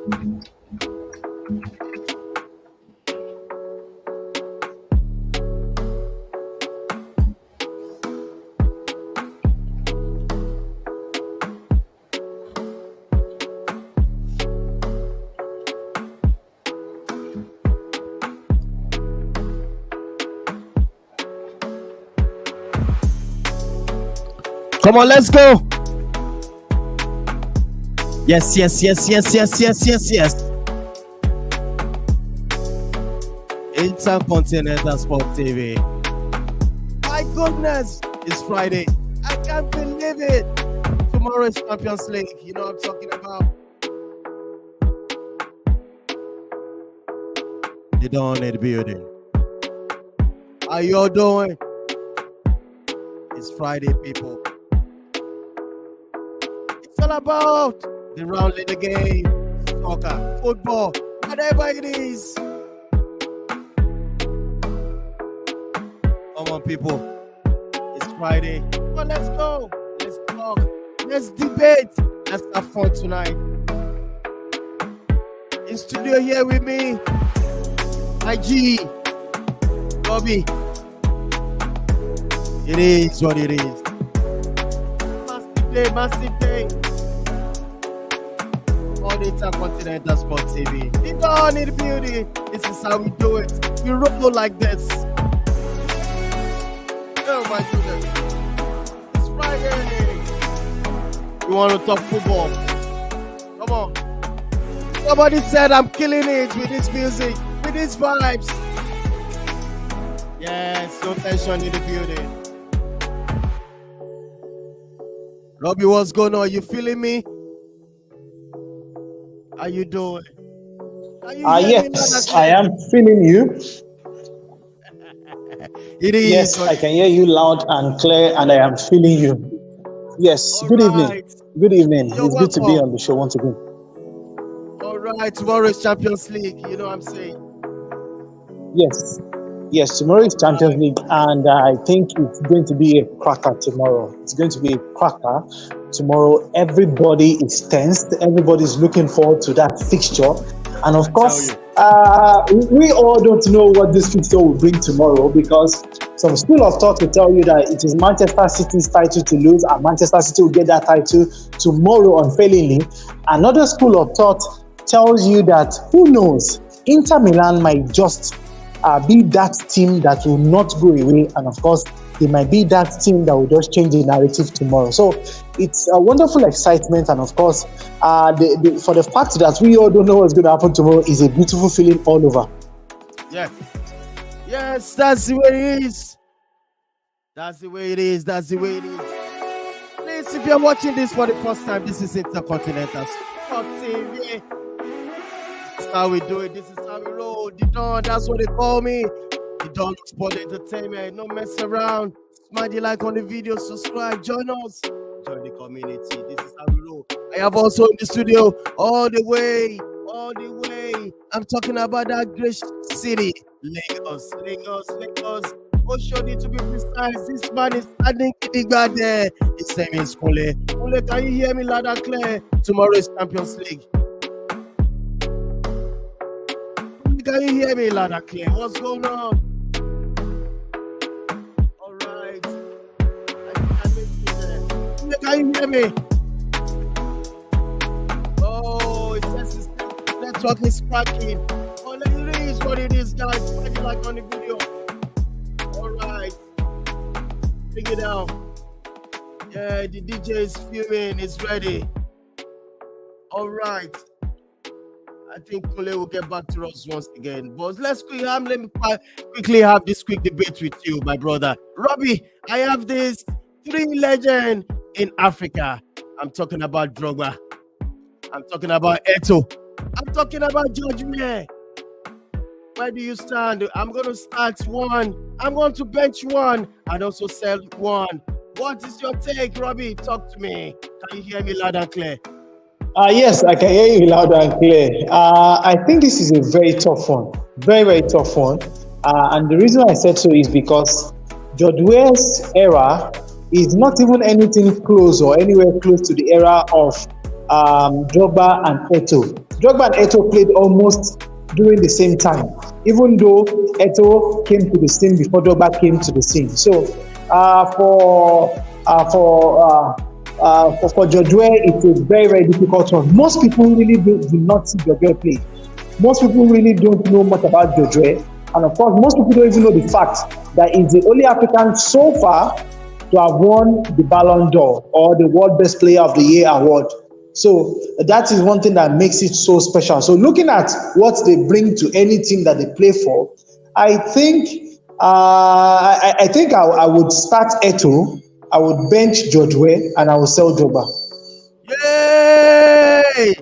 Come on, let's go. Yes, yes, yes, yes, yes, yes, yes, yes. Intercontinental Sport TV. My goodness, it's Friday. I can't believe it. Tomorrow is Champions League. You know what I'm talking about. You don't need the building. How you all doing? It's Friday, people. It's all about the round in the game, soccer, football, whatever it is. Come on, people. It's Friday. Come on, let's go. Let's talk. Let's debate. Let's have fun tonight. In studio here with me, IG, Bobby. It is what it is. Massive day, massive day. On Intercontinental Sport TV. We don't need the beauty. This is how we do it. We roll like this. Oh my goodness. It's Friday. You want to talk football? Come on. Somebody said I'm killing it with this music, with these vibes. Yes, no tension in the building. Robbie, what's going on? You feeling me? How you doing? Yes, I am feeling you. It is. Yes, I can hear you loud and clear, and I am feeling you. Yes, All good right. evening. Good evening. You're It's good to be welcome. on the show once again. All right, tomorrow is Champions League. You know what I'm saying? Yes, yes, tomorrow is Champions League, and I think it's going to be a cracker tomorrow. It's going to be a cracker tomorrow. Everybody is tensed. Everybody's looking forward to that fixture. And of course, we all don't know what this fixture will bring tomorrow, because some school of thought will tell you that it is Manchester City's title to lose, and Manchester City will get that title tomorrow unfailingly. Another school of thought tells you that, who knows, Inter Milan might just be that team that will not go away, and of course, it might be that team that will just change the narrative tomorrow. So it's a wonderful excitement, and of course, for the fact that we all don't know what's going to happen tomorrow is a beautiful feeling all over. Yeah. Yes, that's the way it is. That's the way it is. That's the way it is. Please, if you're watching this for the first time, this is Intercontinental Sport TV. This is how we do it. This is how we roll. The Don, that's what they call me. The Don of Sport Entertainment. No mess around. Smash the like on the video. Subscribe. Join us. Join the community. This is how we roll. I have also in the studio all the way. I'm talking about that great city, Lagos. Oh, sure, need to be precise. This man is standing there. His name is Kule. Kule, can you hear me loud and clear? Tomorrow is Champions League. Can you hear me loud and clear? What's going on? All right. Can you hear me? Oh, it says his network is cracking. Oh, it is what it is, guys. Spread it like on the video. All right. Bring it down. Yeah, the DJ is filming. It's ready. All right. I think Kule will get back to us once again. But let me quickly have this quick debate with you, my brother. Robbie, I have this three legends in Africa. I'm talking about Drogba. I'm talking about Eto'o. I'm talking about George Weah. Where do you stand? I'm going to start one. I'm going to bench one and also sell one. What is your take, Robbie? Talk to me. Can you hear me loud and clear? Yes, I can hear you loud and clear. I think this is a very tough one. Very, very tough one. And the reason I said so is because George Weah's era is not even anything close or anywhere close to the era of Drogba and Eto'o. Drogba and Eto'o played almost during the same time, even though Eto'o came to the scene before Drogba came to the scene. So for George Weah, it's a very, very difficult one. Most people really do not see George Weah play. Most people really don't know much about George Weah. And of course, most people don't even know the fact that he's the only African so far to have won the Ballon d'Or or the World Best Player of the Year award. So that is one thing that makes it so special. So looking at what they bring to any team that they play for, I think I would start Eto'o, I would bench George Weah, and I will sell Drogba. Yay!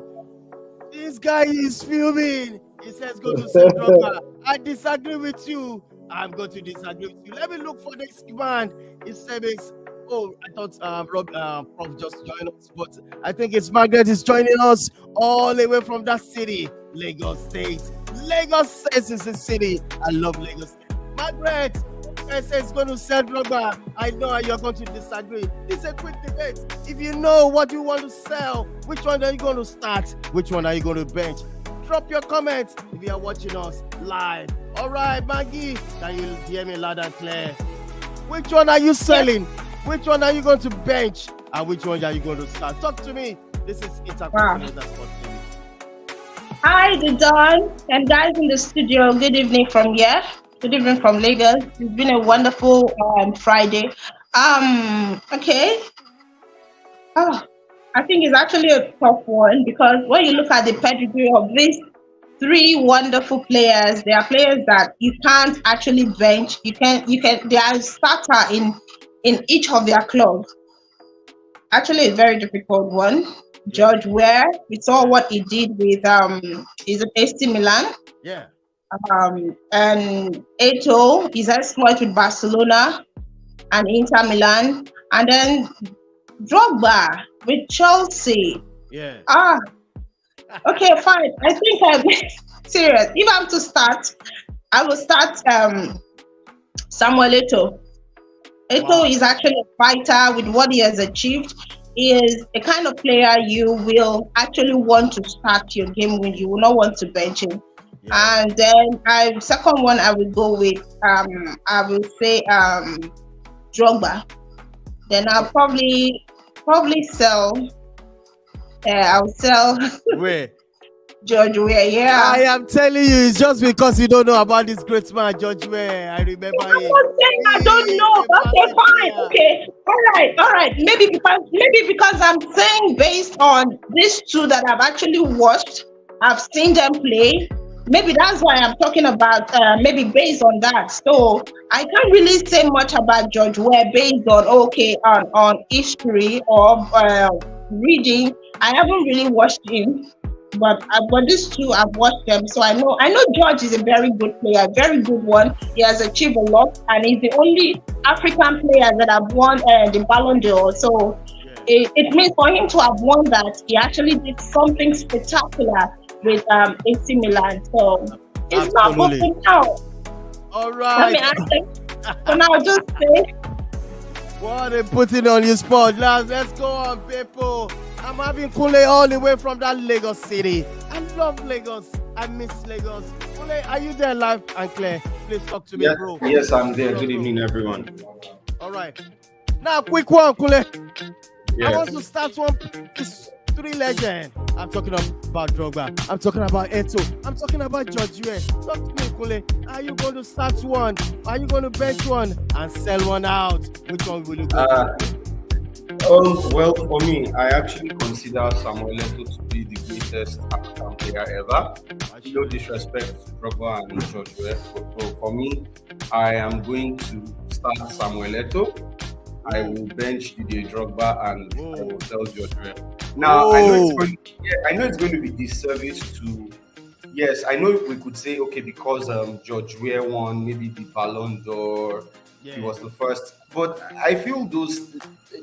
This guy is fuming. He says go to sell Drogba. I disagree with you. I'm going to disagree with you. Let me look for this man. It says, oh, I thought Prof just joined us, but I think it's Margaret is joining us all the way from that city, Lagos State. Lagos State is a city. I love Lagos State. Margaret, I say it's going to sell Drogba. I know you're going to disagree. This is a quick debate. If you know what you want to sell, which one are you going to start? Which one are you going to bench? Drop your comments if you are watching us live. All right, Maggie, can you hear me loud and clear? Which one are you selling? Which one are you going to bench? And which one are you going to start? Talk to me. This is Intercontinental Sports TV. Hi, the Dawn and guys in the studio. Good evening from here. Good evening from Lagos. It's been a wonderful Friday. Okay. I think it's actually a tough one because when you look at the pedigree of these three wonderful players, they are players that you can't actually bench. You can. They are a starter in each of their clubs. Actually, a very difficult one. George Weah, we saw what he did with is AC Milan. Yeah. And Eto'o, his exploit with Barcelona and Inter Milan, and then Drogba with Chelsea. Yeah. Okay, fine. I think I'm serious. If I'm to start, I will start Samuel Eto'o. Eto'o is actually a fighter with what he has achieved. He is a kind of player you will actually want to start your game with. You will not want to bench him. Yeah. And then second one I will go with I will say Drogba. Then I'll probably sell. I'll sell. Where? George Weah, yeah. I am telling you, it's just because you don't know about this great man, George Weah. I remember him. I'm not saying I don't know. Okay, fine. Okay, all right. Maybe because I'm saying based on these two that I've actually watched, I've seen them play. Maybe that's why I'm talking about. Maybe based on that. So I can't really say much about George Weah based on on history or reading. I haven't really watched him. But these two, I've watched them, so I know George is a very good player, very good one. He has achieved a lot, and he's the only African player that have won the Ballon d'Or. So it means for him to have won that, he actually did something spectacular with AC Milan. So it's not working out. All right. So now just say. What they putting on your spot, lads. Let's go on, people. I'm having Kule all the way from that Lagos city. I love Lagos. I miss Lagos. Kule, are you there live and clear? Please talk to me, bro. Yes, I'm there. Good evening, everyone. All right. Now, quick one, Kule. Yes. I want to start one. This three legend. I'm talking about Drogba. I'm talking about Eto'o. I'm talking about George Weah. Talk to me, Kule. Are you going to start one? Are you going to bench one and sell one out? Which one will you go well, for me, I actually consider Samuel Eto'o to be the greatest African player ever. No disrespect to Drogba and George Weah. So for me, I am going to start Samuel Eto'o. I will bench Didier Drogba and I will sell George Weah. Now, I know it's going to be disservice to. Yes, I know we could say because George Weah won maybe the Ballon d'Or. He was the first, but I feel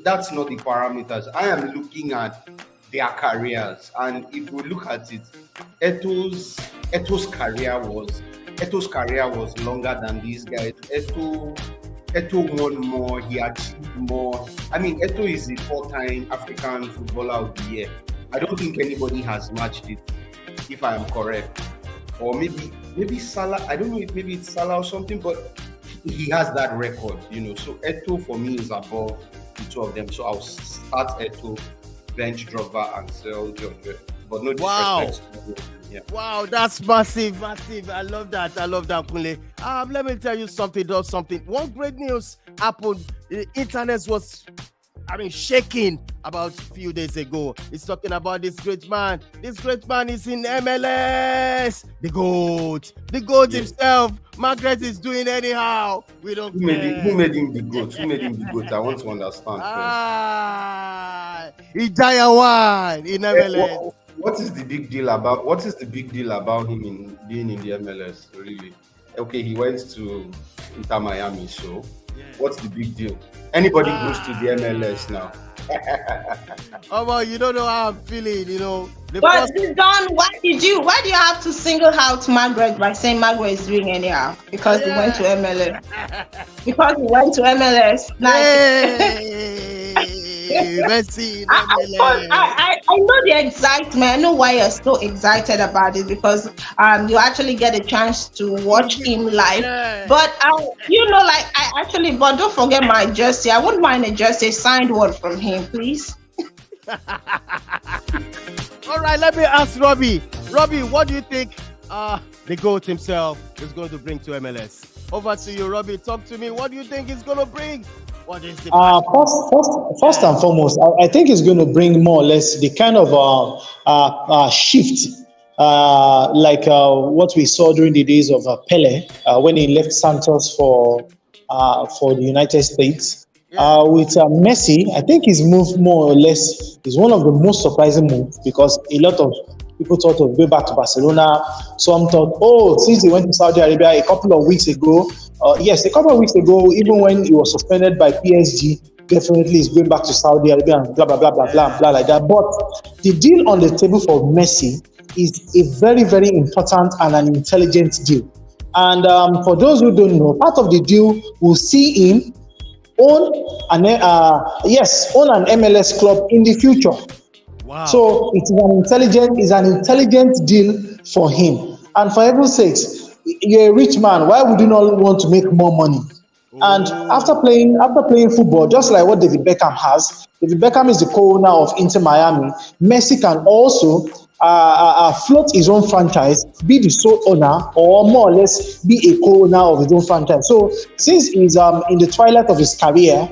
that's not the parameters. I am looking at their careers, and if we look at it, Eto'o's career was longer than these guys. Eto'o won more, he achieved more. I mean, Eto'o is the 4-time African Footballer of the Year. I don't think anybody has matched it. if I am correct. Or maybe Salah. I don't know if maybe it's Salah or something, but he has that record, So Eto for me is above the two of them. So I'll start Eto, bench Drogba, and sell George. But no disrespect. Wow. Yeah. Wow, that's massive. I love that, Kunle. Let me tell you something. One great news happened. The internet was, shaking about a few days ago. It's talking about this great man. This great man is in MLS. The GOAT himself. Margaret is doing anyhow. We don't care. Who made him the GOAT? I want to understand. He's giant one in MLS. What is the big deal about him in being in the MLS? Really? Okay, he went to Inter Miami, so what's the big deal? Anybody goes to the MLS now. Well, you don't know how I'm feeling, But Don, why do you have to single out Margaret by saying Margaret is doing anyhow? Because he went to MLS. Messi. I know the excitement. I know why you're so excited about it, because you actually get a chance to watch him live. Yeah. But but don't forget my jersey. I wouldn't mind a jersey signed one from him, please. All right, let me ask Robbie. Robbie, what do you think the GOAT himself is going to bring to MLS? Over to you, Robbie. Talk to me. What do you think he's going to bring? What is the first and foremost, I think it's going to bring more or less the kind of shift like what we saw during the days of Pele when he left Santos for the United States. With Messi, I think his move more or less is one of the most surprising moves, because a lot of people thought of going back to Barcelona. Some thought, since he went to Saudi Arabia a couple of weeks ago, even when he was suspended by PSG, definitely he's going back to Saudi Arabia and blah, blah, blah, blah, blah, blah, like that. But the deal on the table for Messi is a very, very important and an intelligent deal. And for those who don't know, part of the deal will see him own an MLS club in the future. Wow. So it's an intelligent deal for him. And for heaven's sakes, you're a rich man. Why would you not want to make more money? And after playing football, just like what David Beckham has, David Beckham is the co-owner of Inter Miami. Messi can also float his own franchise, be the sole owner, or more or less be a co-owner of his own franchise. So since he's in the twilight of his career,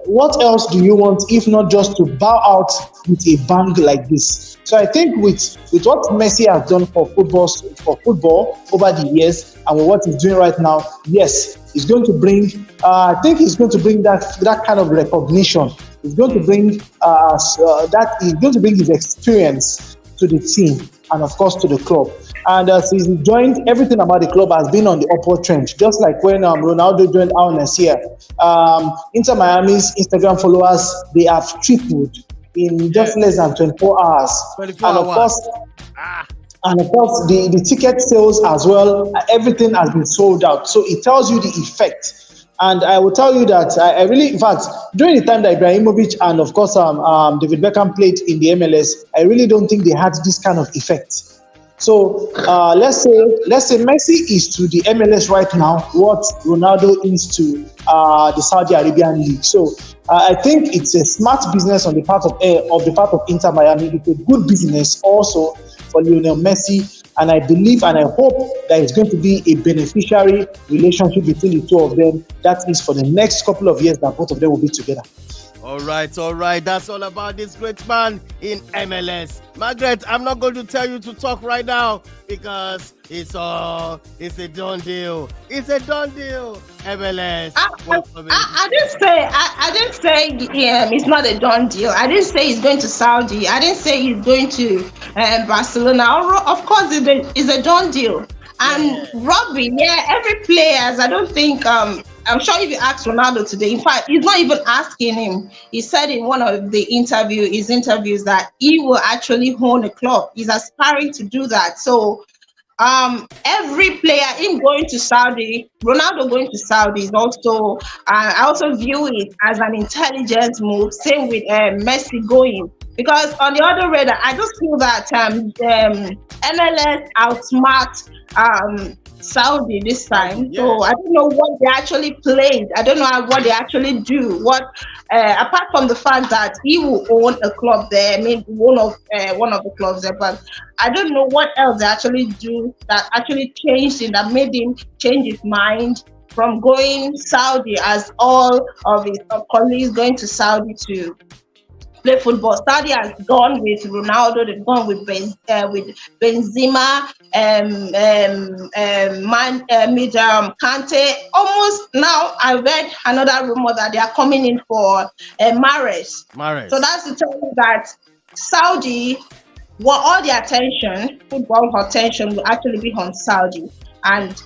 what else do you want if not just to bow out with a bang like this? So I think with what Messi has done for football over the years, and with what he's doing right now, yes, he's going to bring. I think he's going to bring that kind of recognition. He's going to bring He's going to bring his experience to the team and of course to the club. And since he joined, everything about the club has been on the upward trend. Just like when Ronaldo joined Al Nassr, Inter Miami's Instagram followers, they have tripled in just less than 24 hours. And of course, the ticket sales as well, everything has been sold out. So it tells you the effect. And I will tell you that I really, in fact, during the time that Ibrahimovic and of course David Beckham played in the MLS, I really don't think they had this kind of effect. So let's say Messi is to the MLS right now what Ronaldo is to the Saudi Arabian league. So I think it's a smart business on the part of Inter Miami. It's a good business also for Lionel Messi, and I believe and I hope that it's going to be a beneficiary relationship between the two of them. That is for the next couple of years that both of them will be together. All right. That's all about this great man in MLS. Margaret, I'm not going to tell you to talk right now because it's a done deal. It's a done deal. MLS. I didn't say it's not a done deal. I didn't say he's going to Saudi. I didn't say he's going to Barcelona. Of course, it's a done deal. And Robbie, every players, I don't think, I'm sure if you ask Ronaldo today, in fact, he's not even asking him. He said in one of his interviews that he will actually own a club. He's aspiring to do that. So every player, him going to Saudi, Ronaldo going to Saudi is also, I also view it as an intelligence move. Same with Messi going, because on the other radar, I just feel that MLS outsmart Saudi this time. Yeah. So I don't know what they actually played. I don't know what they actually do. What apart from the fact that he will own a club there, I mean one of the clubs there, but I don't know what else they actually do that actually changed him, that made him change his mind from going Saudi, as all of his colleagues going to Saudi to play football. Saudi has gone with Ronaldo, they've gone with Benzema, Kante. Almost now, I read another rumor that they are coming in for Mahrez. So that's to tell you that Saudi, well, all the attention, football attention, will actually be on Saudi, and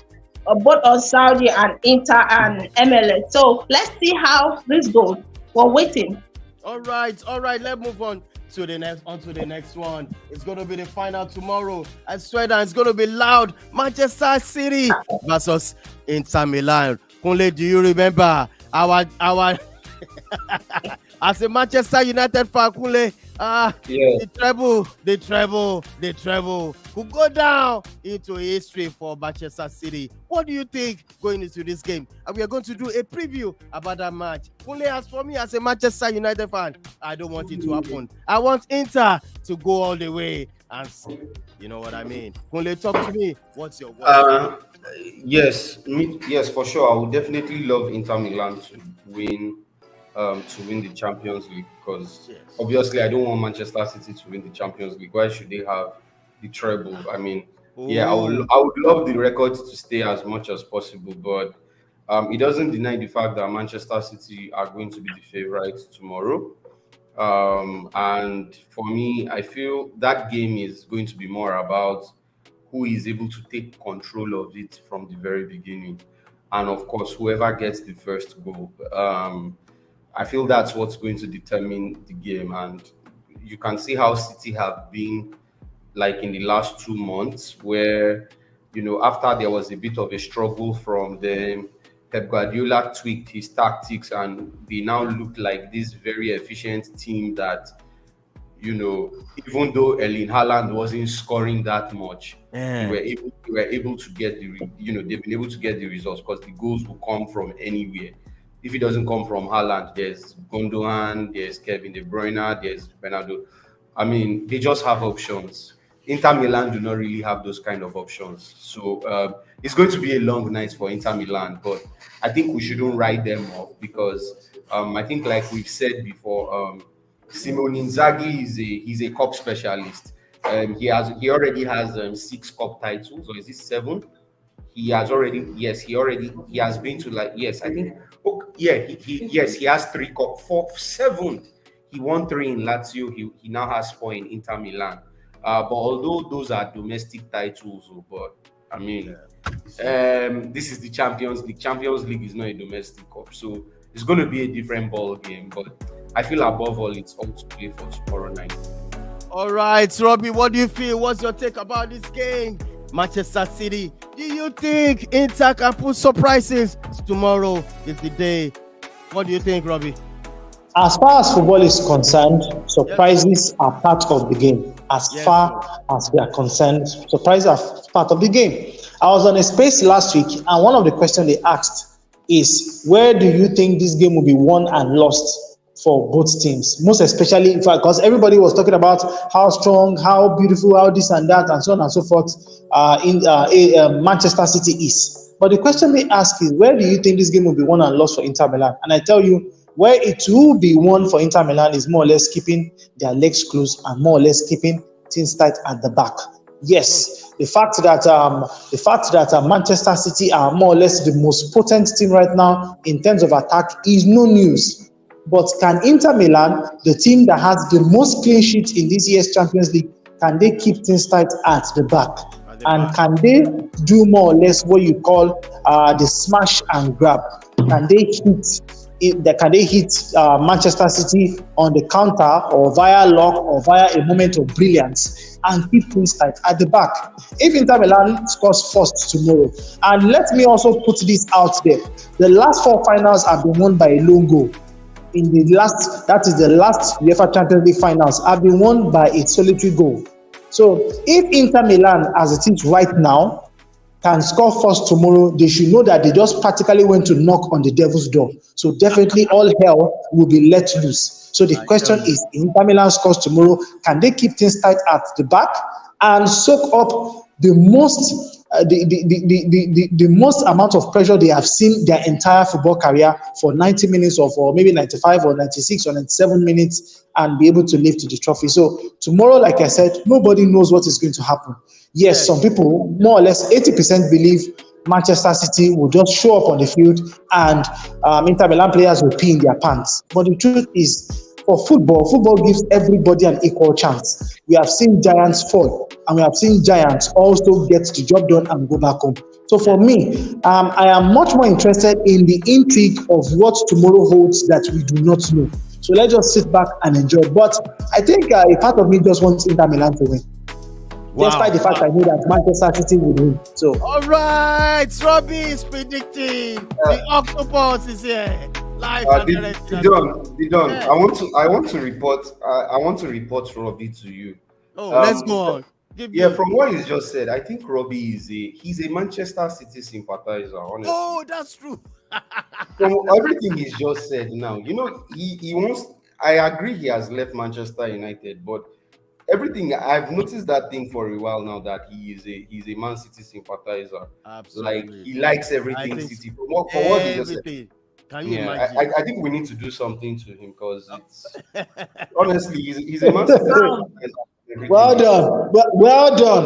both on Saudi and Inter and MLS. So let's see how this goes. We're waiting. All right. Let's move on to the next one. It's going to be the final tomorrow. I swear that it's going to be loud. Manchester City versus Inter Milan. Kunle, do you remember our as a Manchester United fan, Kunle? The treble could go down into history for Manchester City. What do you think going into this game? And we are going to do a preview about that match. Only as for me, as a Manchester United fan, I don't want it to happen. I want Inter to go all the way and see. You know what I mean? Kunle, talk to me. What's your word? Yes, for sure. I would definitely love Inter Milan to win the Champions League, because obviously I don't want Manchester City to win the Champions League. Why should they have the treble? I mean, I would love the records to stay as much as possible, but it doesn't deny the fact that Manchester City are going to be the favorites tomorrow. And for me, I feel that game is going to be more about who is able to take control of it from the very beginning, and of course, whoever gets the first goal. I feel that's what's going to determine the game. And you can see how City have been like in the last 2 months, where, after there was a bit of a struggle from them, Pep Guardiola tweaked his tactics and they now look like this very efficient team that, even though Erling Haaland wasn't scoring that much, they were able to get they've been able to get the results, because the goals will come from anywhere. If it doesn't come from Haaland, there's Gundogan, there's Kevin De Bruyne, there's Bernardo. I mean, they just have options. Inter Milan do not really have those kind of options. So it's going to be a long night for Inter Milan, but I think we shouldn't write them off, because I think, like we've said before, Simone Inzaghi he's a cup specialist. He already has 6 cup titles, or is it 7? He has been to he has 3 cup, 7. He won 3 in Lazio. He now has 4 in Inter Milan. But although those are domestic titles, but I mean, this is the Champions League. Champions League is not a domestic cup, so it's going to be a different ball game. But I feel above all, it's all to play for tomorrow night. All right, Robbie, what do you feel? What's your take about this game? Manchester City, do you think Inter can put surprises? Tomorrow is the day. What do you think, Robbie? As far as football is concerned, surprises are part of the game. As far as we are concerned, surprises are part of the game. I was on a space last week, and one of the questions they asked is, where do you think this game will be won and lost for both teams? Most especially, because everybody was talking about how strong, how beautiful, how this and that, and so on and so forth, Manchester City is. But the question they ask is, where do you think this game will be won and lost for Inter Milan? And I tell you, where it will be won for Inter Milan is more or less keeping their legs closed and more or less keeping things tight at the back. Yes, the fact that Manchester City are more or less the most potent team right now in terms of attack is no news. But can Inter Milan, the team that has the most clean sheets in this year's Champions League, can they keep things tight at the back? And can they do more or less what you call the smash and grab? Can they hit can they hit Manchester City on the counter or via luck or via a moment of brilliance and keep things tight at the back? If Inter Milan scores first tomorrow, and let me also put this out there, the last 4 finals have been won by a lone goal. In the last UEFA Champions League finals have been won by a solitary goal. So if Inter Milan, as it is right now, can score first tomorrow, they should know that they just practically went to knock on the devil's door. So definitely all hell will be let loose. So the question is, if Inter Milan scores tomorrow, can they keep things tight at the back and soak up the most amount of pressure they have seen their entire football career for 90 minutes or maybe 95 or 96 or 97 minutes and be able to lift the trophy? So tomorrow, like I said, nobody knows what is going to happen. Yes, some people, more or less 80% believe Manchester City will just show up on the field and Inter Milan players will pee in their pants. But the truth is, for football gives everybody an equal chance. We have seen giants fall, and we have seen giants also get the job done and go back home. So for me, I am much more interested in the intrigue of what tomorrow holds that we do not know. So let's just sit back and enjoy. But I think a part of me just wants Inter Milan to win. Despite the fact I know that Manchester City will win. So all right, Robbie is predicting the octopus is here. Live Didon. I want to report Robbie to you. Oh, let's go on. From what he's just said, I think Robbie he's a Manchester City sympathizer, honestly. Oh, that's true. From everything he's just said now, he wants. I agree he has left Manchester United, but everything I've noticed that thing for a while now, that he's a Man City sympathizer. Absolutely. Like he likes everything City. For what he just said. Can you imagine? I think we need to do something to him because it's honestly he's a Man City sympathizer. Well done.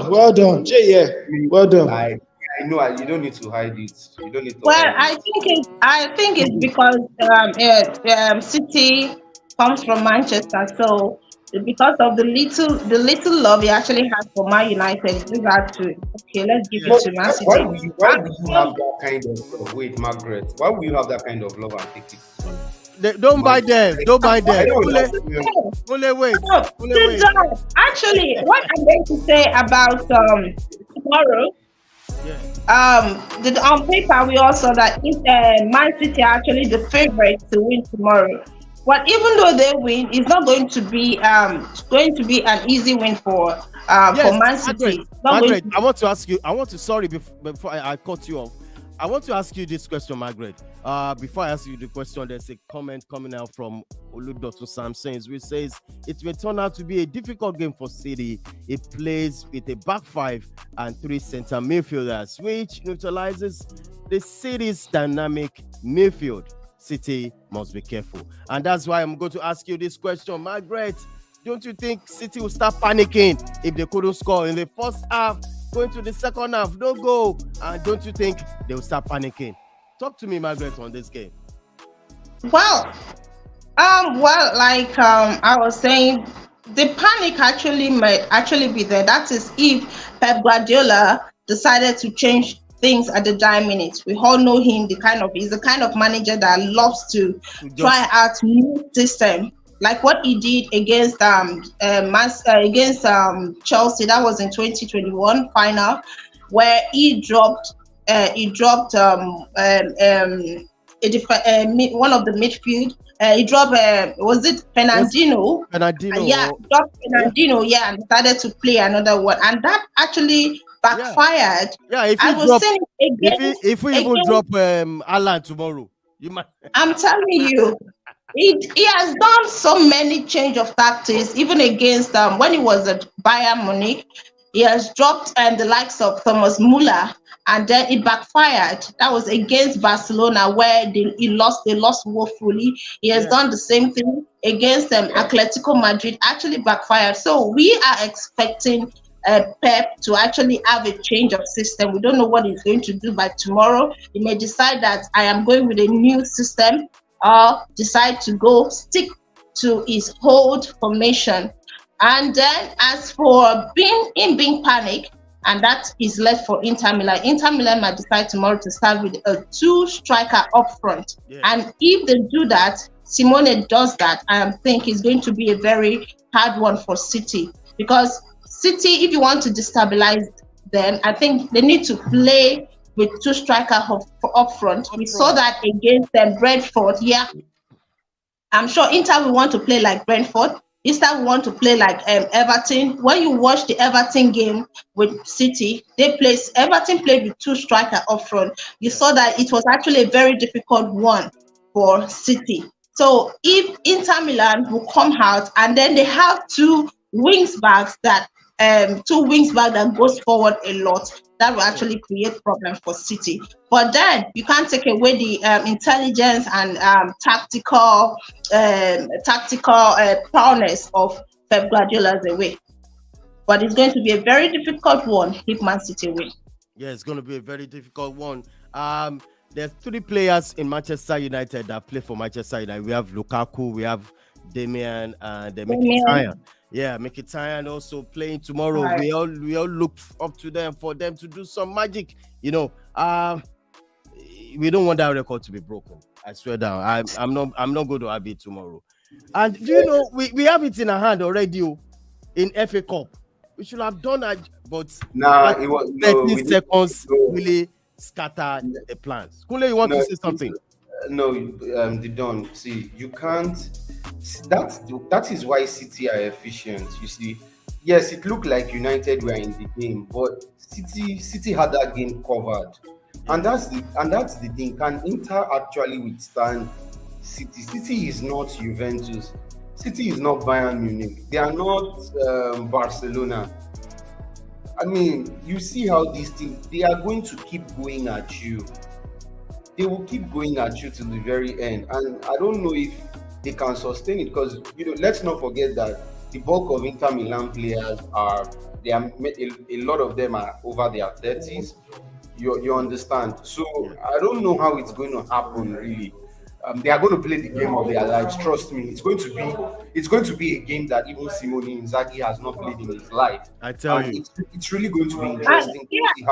Well done. Jay, well done. I know you don't need to hide it. You don't need to. Well, I think it's because City comes from Manchester, so because of the little love he actually has for Man United, he had to let's give it to Man City. Why will you have that kind of love? Wait, Margaret, why will you have that kind of love and take it? Don't buy them. Don't buy them. Wait. Actually, what I'm going to say about tomorrow. On paper we all saw that Man City are actually the favorite to win tomorrow. But even though they win, it's not going to be an easy win for Man City. Margaret, I want to ask you. Sorry, before I cut you off. I want to ask you this question, Margaret. Before I ask you the question, there's a comment coming out from Oludoto Samson, which says it will turn out to be a difficult game for City. It plays with a back 5 and 3 center midfielders, which neutralizes the City's dynamic midfield. City must be careful. And that's why I'm going to ask you this question, Margaret. Don't you think City will start panicking if they couldn't score in the first half? Going to the second half, no goal, and don't you think they will start panicking? Talk to me, Margaret, on this game. Well, I was saying, the panic might actually be there. That is if Pep Guardiola decided to change things at the dying minute. We all know him. He's the kind of manager that loves to try out new system. Like what he did against Chelsea, that was in 2021 final, where he dropped one of the midfield. He dropped was it Fernandinho? Dropped Fernandinho, and started to play another one, and that actually backfired. If we even drop Alan tomorrow, you might. I'm telling you. He has done so many change of tactics, even against when he was at Bayern Munich. He has dropped the likes of Thomas Muller, and then it backfired. That was against Barcelona, where they lost woefully. He has done the same thing against Atletico Madrid, actually backfired. So we are expecting Pep to actually have a change of system. We don't know what he's going to do by tomorrow. He may decide that I am going with a new system, or decide to stick to his old formation. And then as for being panic, and that is left for Inter Milan. Inter Milan might decide tomorrow to start with a 2 striker up front. Yeah. And if they do that, Simone does that, I think it's going to be a very hard one for City. Because City, if you want to destabilize them, I think they need to play with 2 strikers up front. We saw that against them, Brentford. Yeah, I'm sure Inter will want to play like Brentford. Inter will want to play like Everton. When you watch the Everton game with City, Everton played with 2 strikers up front. You saw that it was actually a very difficult one for City. So if Inter Milan will come out and then they have 2 wings backs that goes forward a lot, that will actually create problems for City. But then you can't take away the intelligence and tactical prowess of Pep Guardiola's away. But it's going to be a very difficult one if Man City win. Yeah, it's going to be a very difficult one. There's 3 players in Manchester United that play for Manchester United. We have Lukaku, we have Damian, and Mkhitaryan. Yeah, Mkhitaryan also playing tomorrow. Right. We all look up to them for them to do some magic. We don't want that record to be broken. I swear down. I'm not going to have it tomorrow. And do you know we have it in our hand already in FA Cup. We should have done that, but it was 30 seconds really scattered the plans. Kule, you want to say something? They don't. See, you can't. That is why City are efficient. You see, yes, it looked like United were in the game, but City had that game covered, and that's the thing. Can Inter actually withstand City? City is not Juventus. City is not Bayern Munich. They are not Barcelona. I mean, you see how these things, they are going to keep going at you. They will keep going at you till the very end. And I don't know if they can sustain it because, let's not forget that the bulk of Inter Milan players a lot of them are over their 30s. You understand? So I don't know how it's going to happen, really. They are going to play the game of their lives. Trust me, it's going to be a game that even Simone Inzaghi has not played in his life. I tell you, it's really going to be interesting to see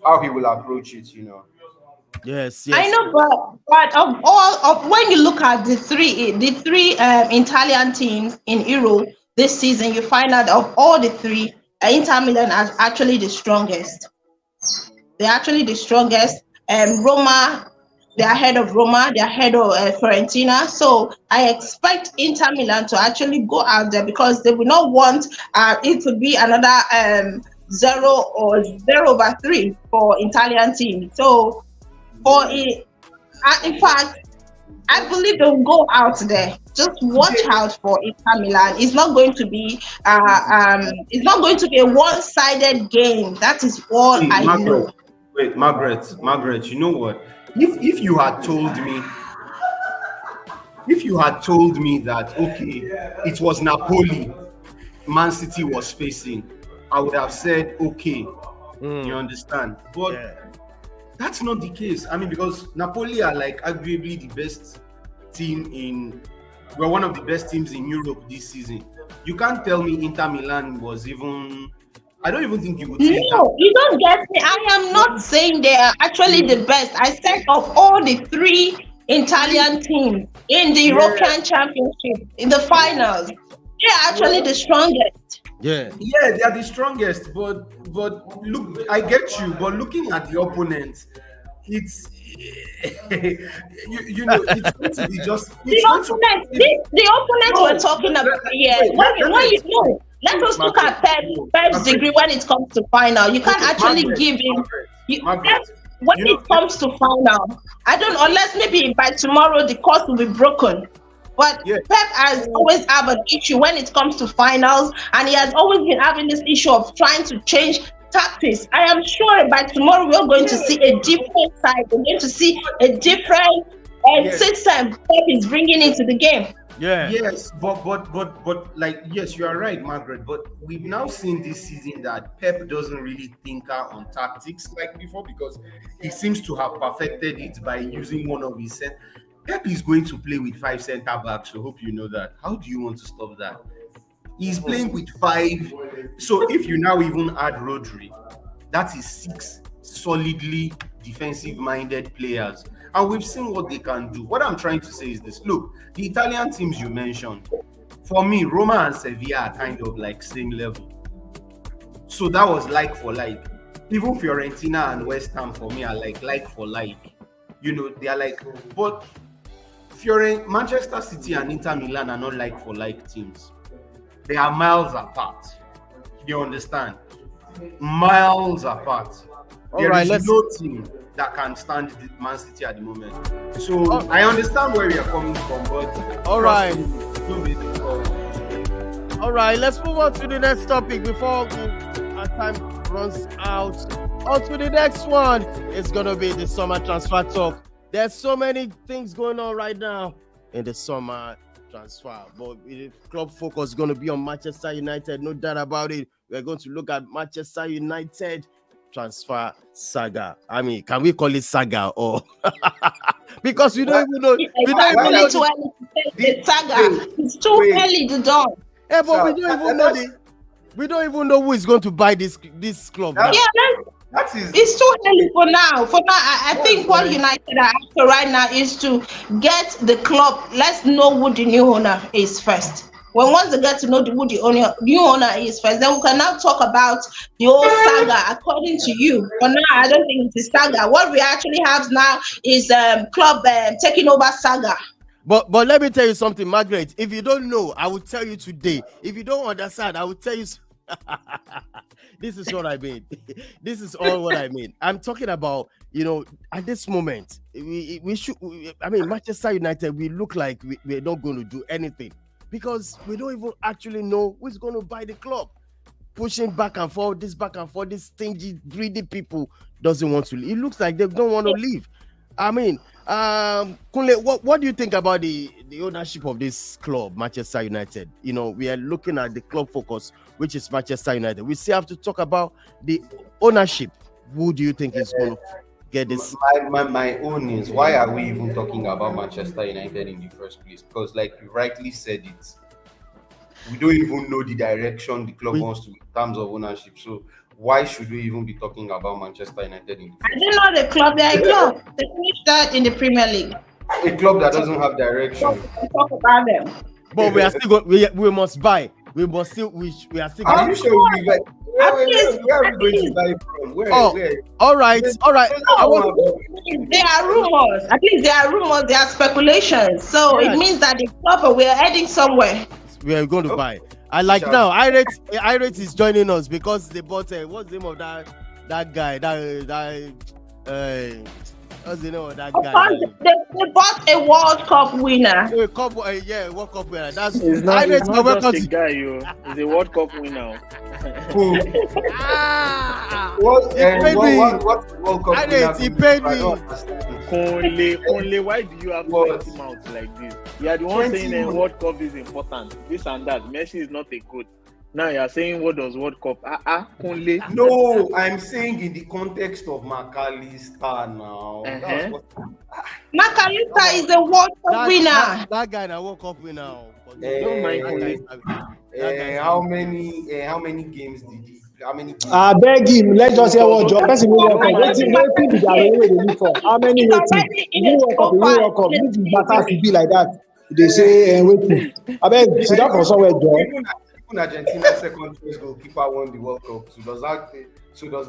how he will approach it. Yes. I know, but when you look at the three Italian teams in Euro this season, you find out of all the 3, Inter Milan are actually the strongest. They're actually the strongest. Roma. They're ahead of Roma, they're ahead of Fiorentina. So I expect Inter Milan to actually go out there because they will not want it to be another 0/3 for Italian team. So in fact, I believe they'll go out there. Just watch out for Inter Milan. It's not going to be a one-sided game. That is all I know. Wait, Margaret, you know what? If you had told me that it was Napoli Man City was facing, I would have said okay. You understand? But that's not the case. I mean, because Napoli are like arguably the best team we're one of the best teams in Europe this season. You can't tell me Inter Milan was even. I don't even think you would say that. No, you don't get me. I am not saying they are actually the best. I said of all the 3 Italian teams in the European Championship, in the finals, they're actually the strongest. Yeah, they are the strongest. But look, I get you. But looking at the opponent, it's it's going to be just the opponent we're talking about. Yeah, let us look at Pep's degree when it comes to final. You can't actually give him. When it comes to final, I don't know, unless maybe by tomorrow the court will be broken. But Pep has always have an issue when it comes to finals, and he has always been having this issue of trying to change tactics. I am sure by tomorrow we're going to see a different side. We're going to see a different system Pep is bringing into the game. Yes, but yes, you are right, Margaret. But we've now seen this season that Pep doesn't really tinker on tactics like before because he seems to have perfected it by using one of his set. Pep is going to play with 5 center backs. So hope you know that. How do you want to stop that? He's playing with 5. So if you now even add Rodri, that is 6 solidly defensive-minded players. And we've seen what they can do. What I'm trying to say is this. Look, the Italian teams you mentioned, for me, Roma and Sevilla are kind of like same level. So that was like for like. Even Fiorentina and West Ham for me are like for like. You know, they are like, but Manchester City and Inter Milan are not like for like teams. They are miles apart. You understand? Miles apart. There is no team that can stand Man City at the moment. So I understand where you're coming from, but all right, let's move on to the next topic before our time runs out. On to the next one. It's gonna be the summer transfer talk. There's so many things going on right now in the summer transfer, but the club focus is going to be on Manchester United, no doubt about it. We're going to look at Manchester United transfer saga. I mean, can we call it saga or because we don't even know? We don't even know the saga. It's too early to dawn. Yeah, but we don't even know we don't even know who is going to buy this club. Yeah, it's too early for now. I think what United are after right now is to get the club. Let's know who the new owner is first. Once they get to know who the new owner is first, then we can now talk about the old saga. According to you, for now, I don't think it's a saga. What we actually have now is club taking over saga. But let me tell you something, Margaret. If you don't know, I will tell you today. If you don't understand, I will tell you. This is what I mean. This is all what I mean. I'm talking about, at this moment, we should. I mean, Manchester United, we look like we're not going to do anything because we don't even actually know who's going to buy the club. Pushing back and forth, this stingy, greedy people doesn't want to leave. It looks like they don't want to leave. I mean, Kunle, what do you think about the ownership of this club, Manchester United? We are looking at the club focus, which is Manchester United. We still have to talk about the ownership. Who do you think is going to get this? My own is, why are we even talking about Manchester United in the first place? Because like you rightly said it, we don't even know the direction the club wants to in terms of ownership. So why should we even be talking about Manchester United in the first place? I didn't know the club. They're a club. They finished that in the Premier League. A club that doesn't have direction. Talk about them. But we are still we must buy. We are still. Are you sure we buy? Where are we going to buy from? Where? All right. There are rumors. At least there are rumors. There are speculations. So it means that the club we are heading somewhere. We are going to buy. I like now. Irate is joining us because they bought what's the name of that guy? What's the name of that guy? They bought a World Cup winner. World Cup winner. That's it's not just a guy, He's a World Cup winner. What World Cup winner? He paid me. Only why do you have 20 mouths like this? You are the one saying that World Cup is important. This and that. Messi is not a good. Now you are saying what does World Cup? Only. No, I'm saying in the context of McAllister now. McAllister is a World Cup winner. That guy is a World Cup winner. Don't mind how many games did he? How many games? I beg him. Let's just hear what John. Person will work. How many waiting? You World Cup. This is better to be like that. They say waiting. I beg. See that for somewhere, John. Even Argentina's second choice goalkeeper won the World Cup. So does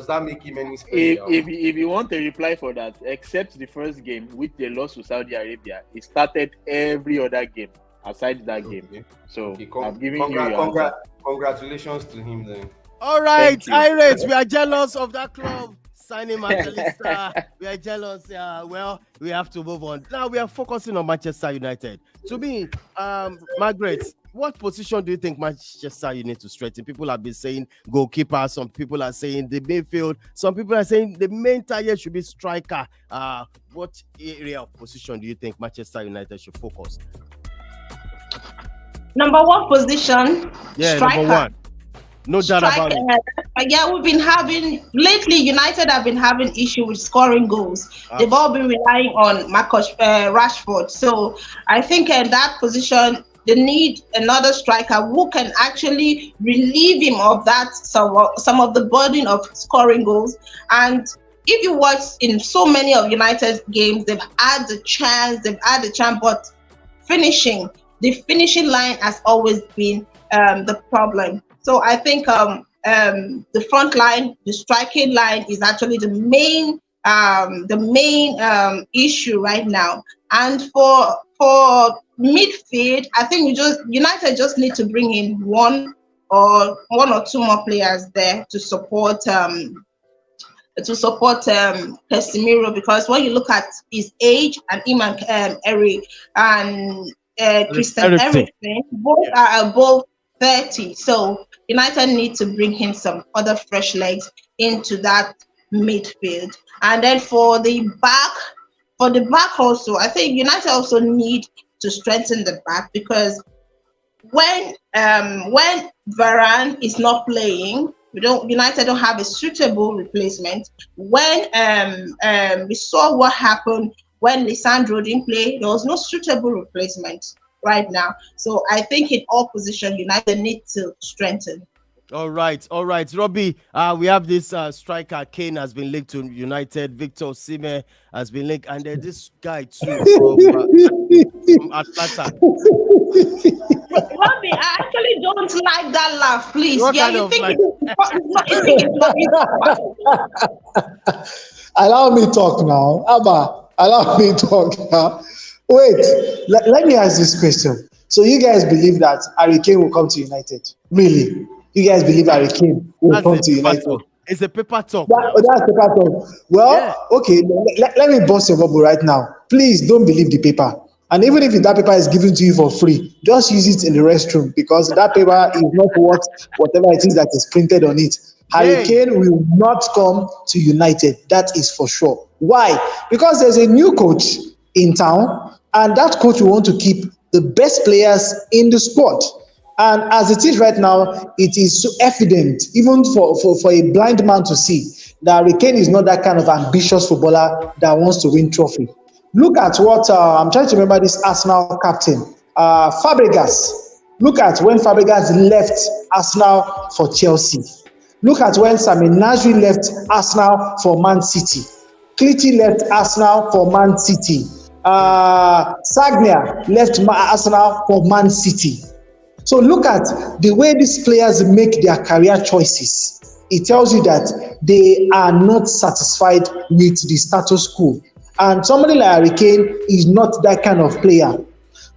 that make him any special? If you want a reply for that, except the first game which they lost to Saudi Arabia, he started every other game aside that game. So I'm giving you congratulations to him then. All right, Irates, we are jealous of that club signing McAllister. We are jealous. Well, we have to move on. Now we are focusing on Manchester United. To me, Margaret, what position do you think Manchester you need to strengthen? People have been saying goalkeeper. Some people are saying the midfield. Some people are saying the main target should be striker. What area of position do you think Manchester United should focus? Number one position, striker. Number one. No doubt about it. We've been having lately. United have been having issue with scoring goals. They've all been relying on Marcus Rashford. So I think in that position, they need another striker who can actually relieve him of that some of the burden of scoring goals. And if you watch in so many of United's games, they've had the chance, but the finishing line has always been the problem. So I think the front line, the striking line, is actually the main issue right now. And for midfield, I think United just need to bring in one or two more players there to support Casemiro, because when you look at his age and him and Eric and Christian Eriksen, both are above 30. So United need to bring in some other fresh legs into that midfield. And then for the back also, I think United also need to strengthen the back, because when Varane is not playing, United don't have a suitable replacement. When we saw what happened when Lisandro didn't play, there was no suitable replacement right now. So I think in all positions, United need to strengthen. All right, Robbie. We have this striker. Kane has been linked to United. Victor Osimhen has been linked, and there's this guy too from Atlanta. Robbie, I actually don't like that laugh. Please, What kind you of think like- Allow me talk now. Abba, allow me talk now. Wait, let me ask this question. So you guys believe that Harry Kane will come to United? Really? You guys believe Harry Kane will come to United? It's a paper talk. That's paper talk. Well, okay, let me bust your bubble right now. Please don't believe the paper. And even if that paper is given to you for free, just use it in the restroom, because that paper is not worth whatever it is that is printed on it. Harry Kane will not come to United. That is for sure. Why? Because there's a new coach in town, and that coach will want to keep the best players in the squad. And as it is right now, it is so evident, even for a blind man to see, that Harry Kane is not that kind of ambitious footballer that wants to win trophy. Look at what I'm trying to remember, this Arsenal captain, Fabregas. Look at when Fabregas left Arsenal for Chelsea. Look at when Sami Nasri left Arsenal for Man City. Clichy left Arsenal for Man City. Sagna left Arsenal for Man City. So look at the way these players make their career choices. It tells you that they are not satisfied with the status quo. And somebody like Harry Kane is not that kind of player.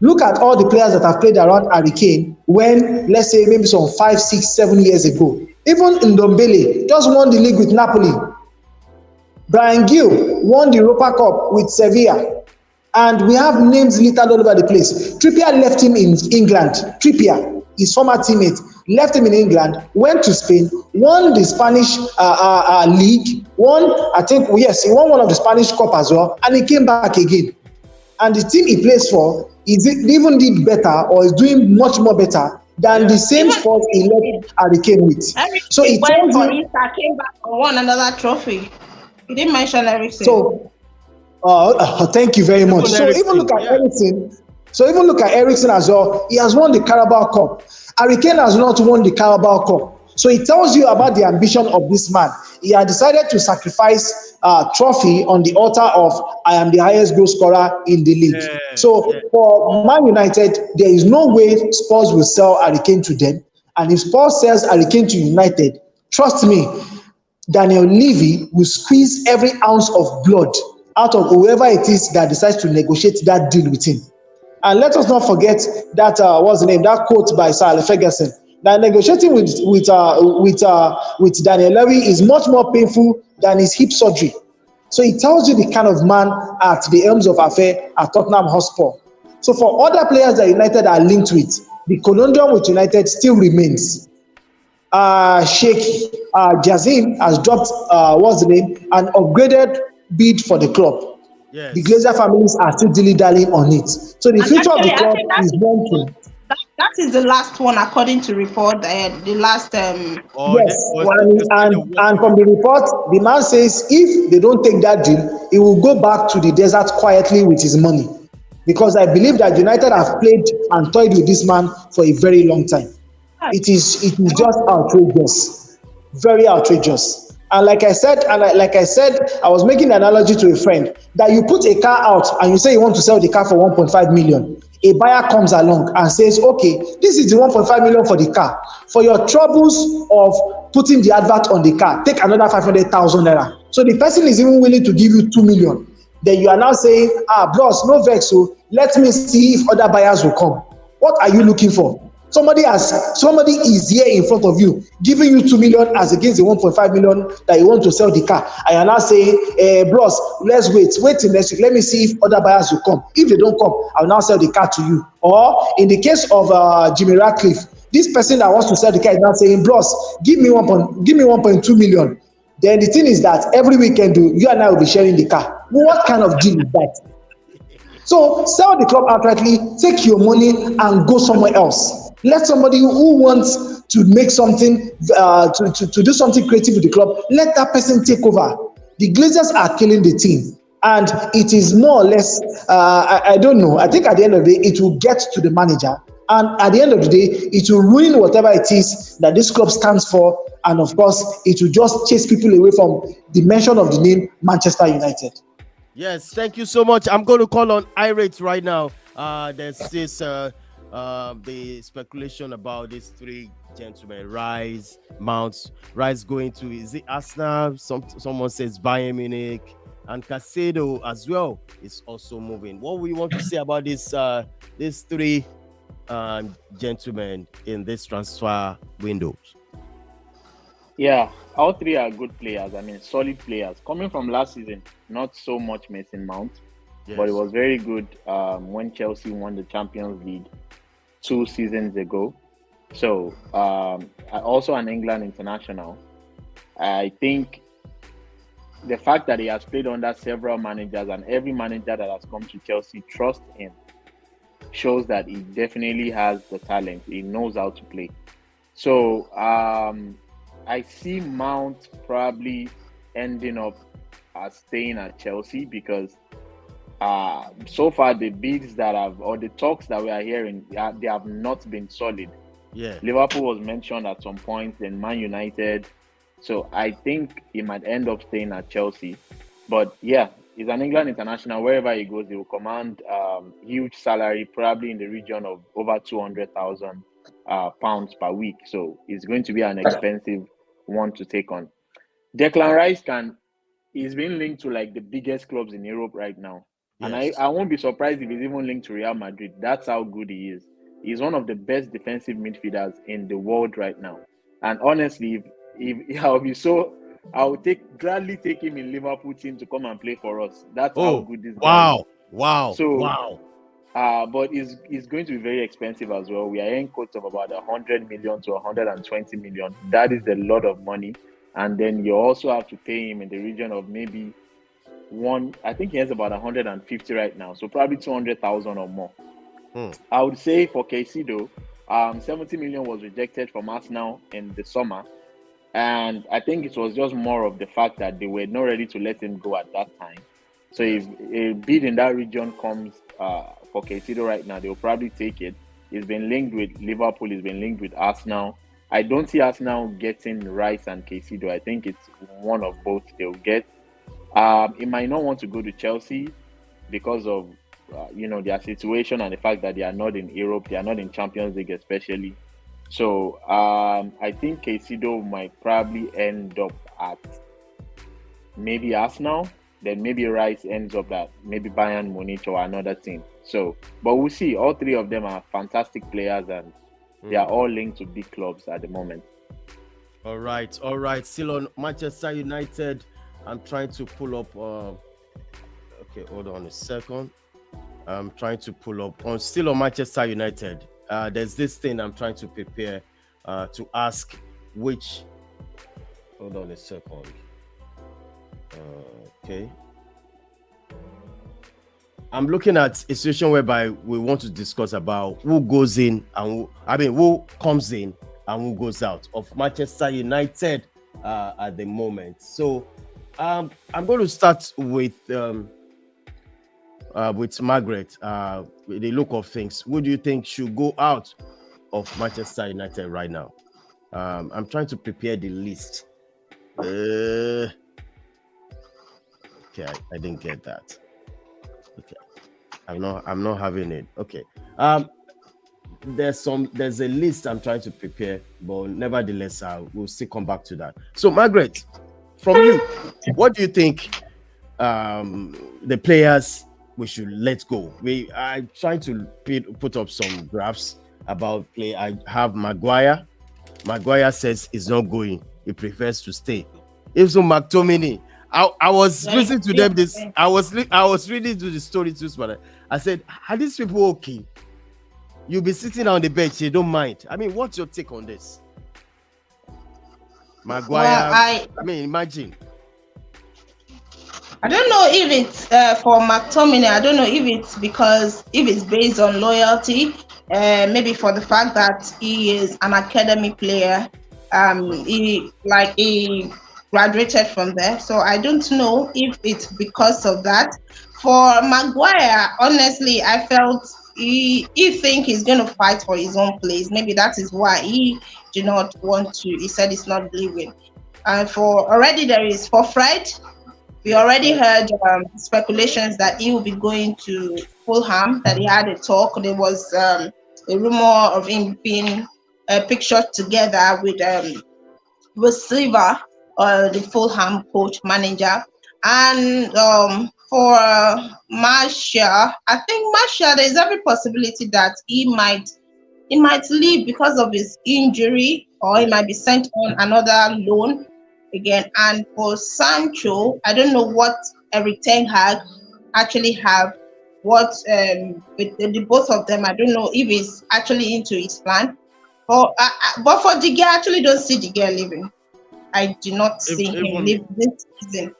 Look at all the players that have played around Harry Kane when, let's say, maybe some 5, 6, 7 years ago. Even Ndombele just won the league with Napoli. Brian Gill won the Europa Cup with Sevilla. And we have names littered all over the place. Trippier left him in England. Trippier, his former teammate, left him in England, went to Spain, won the Spanish league, he won one of the Spanish Cup as well, and he came back again. And the team he plays for even did better, or is doing much more better than the same sport he left Harry Kane with. So it tells you, came back and won another trophy. He didn't mention everything. So thank you very much. So even look at Eriksen. So even look at Eriksen as well. He has won the Carabao Cup. Harry Kane has not won the Carabao Cup. So it tells you about the ambition of this man. He had decided to sacrifice trophy on the altar of I am the highest goal scorer in the league. For Man United, there is no way Spurs will sell Harry Kane to them. And if Spurs sells Harry Kane to United, trust me, Daniel Levy will squeeze every ounce of blood out of whoever it is that decides to negotiate that deal with him. And let us not forget that that quote by Sir Alex Ferguson, that negotiating with Daniel Levy is much more painful than his hip surgery. So it tells you the kind of man at the helms of affair at Tottenham Hotspur. So for other players that United are linked with, the conundrum with United still remains. Sheikh Jazim has dropped an upgraded bid for the club. Yes. The Glazer families are still dilly-dallying on it. So the future of the club is one thing. That is the last one, according to report. The last. Yes, and from the report, the man says if they don't take that deal, he will go back to the desert quietly with his money. because I believe that United have played and toyed with this man for a very long time. It is just outrageous, very outrageous. And like I said, I was making an analogy to a friend that you put a car out and you say you want to sell the car for 1.5 million. A buyer comes along and says, okay, this is the 1.5 million for the car. For your troubles of putting the advert on the car, take another 500,000 naira. So the person is even willing to give you 2 million. Then you are now saying, bros, no vex, so let me see if other buyers will come. What are you looking for? Somebody is here in front of you, giving you 2 million as against the 1.5 million that you want to sell the car. And you're now saying, bros, let's wait till next week. Let me see if other buyers will come. If they don't come, I'll now sell the car to you. Or in the case of Jimmy Ratcliffe, this person that wants to sell the car is now saying, bros, give me 1.2 million. Then the thing is that every weekend, you and I will be sharing the car. What kind of deal is that? So sell the club outrightly, take your money and go somewhere else. Let somebody who wants to make something, to do something creative with the club, let that person take over. The Glazers are killing the team. And it is more or less, I don't know, I think at the end of the day, it will get to the manager. And at the end of the day, it will ruin whatever it is that this club stands for. And of course, it will just chase people away from the mention of the name Manchester United. Yes, thank you so much. I'm going to call on Irate right now. There's this the speculation about these three gentlemen, Rice, Mounts, Rice going to, is it Arsenal? Someone says Bayern Munich, and Caicedo as well is also moving. What we want to say about these three gentlemen in this transfer windows? Yeah, all three are good players. I mean, solid players. Coming from last season, not so much Mason Mount, yes, but it was very good when Chelsea won the Champions League 2 seasons ago. So, also an England international. I think the fact that he has played under several managers and every manager that has come to Chelsea trusts him shows that he definitely has the talent. He knows how to play. So, I see Mount probably ending up staying at Chelsea because so far the bids that have, or the talks that we are hearing, they have not been solid. Yeah, Liverpool was mentioned at some point, then Man United. So I think he might end up staying at Chelsea. But yeah, he's an England international. Wherever he goes, he will command huge salary, probably in the region of over 200,000 pounds per week. So it's going to be an expensive one to take on. Declan Rice he's been linked to like the biggest clubs in Europe right now. Yes. And I won't be surprised if he's even linked to Real Madrid. That's how good he is. He's one of the best defensive midfielders in the world right now. And honestly, if I would gladly take him in Liverpool team to come and play for us. That's how good this guy is. Wow. But it's going to be very expensive as well. We are in quotes of about 100 million to 120 million. That is a lot of money. And then you also have to pay him in the region of maybe I think he has about 150 right now. So probably 200,000 or more. I would say for Caicedo, 70 million was rejected from Arsenal in the summer. And I think it was just more of the fact that they were not ready to let him go at that time. So if a bid in that region comes for Caicedo right now, they'll probably take it. He's been linked with Liverpool. He's been linked with Arsenal. I don't see Arsenal getting Rice and Caicedo. I think it's one of both they'll get. He might not want to go to Chelsea because of their situation and the fact that they are not in Europe. They are not in Champions League especially. So I think Caicedo might probably end up at maybe Arsenal. Then maybe Rice ends up at maybe Bayern Munich or another team. So, but we'll see. All three of them are fantastic players and they are all linked to big clubs at the moment. All right. Still on Manchester United. I'm trying to pull up. Okay, hold on a second. I'm trying to pull up. Still on Manchester United. There's this thing I'm trying to prepare to ask which. Hold on a second. Okay. I'm looking at a situation whereby we want to discuss about who goes in and who comes in and who goes out of Manchester United at the moment. So I'm going to start with with Margaret, with the look of things, who do you think should go out of Manchester United right now? I'm trying to prepare the list. Okay, I didn't get that. Okay, I'm not having it. Okay, there's a list I'm trying to prepare, but nevertheless, we'll still come back to that. So, Margaret, from you, what do you think the players we should let go? I'm trying to put up some graphs about play. I have Maguire. Maguire says he's not going. He prefers to stay. If so, McTominay. I was listening to them. I was reading to the story too, but I said, are these people okay? You'll be sitting on the bench, you don't mind. I mean, what's your take on this? Maguire, Well, I mean, imagine. I don't know if it's for McTominay. I don't know if it's based on loyalty. Maybe for the fact that he is an academy player. He graduated from there. So I don't know if it's because of that. For Maguire, honestly, I felt he think he's going to fight for his own place. Maybe that is why he did not want to. He said he's not leaving. And for Fred, we already heard speculations that he will be going to Fulham, that he had a talk. There was a rumor of him being pictured together with Silva, the Fulham coach manager. And for Martial, I think Martial, there's every possibility that he might leave because of his injury, or he might be sent on another loan again. And for Sancho, I don't know what Eric Ten Hag actually have. What with the both of them, I don't know if he's actually into his plan. But for De Gea, I actually don't see De Gea leaving. I do not see him leaving this season.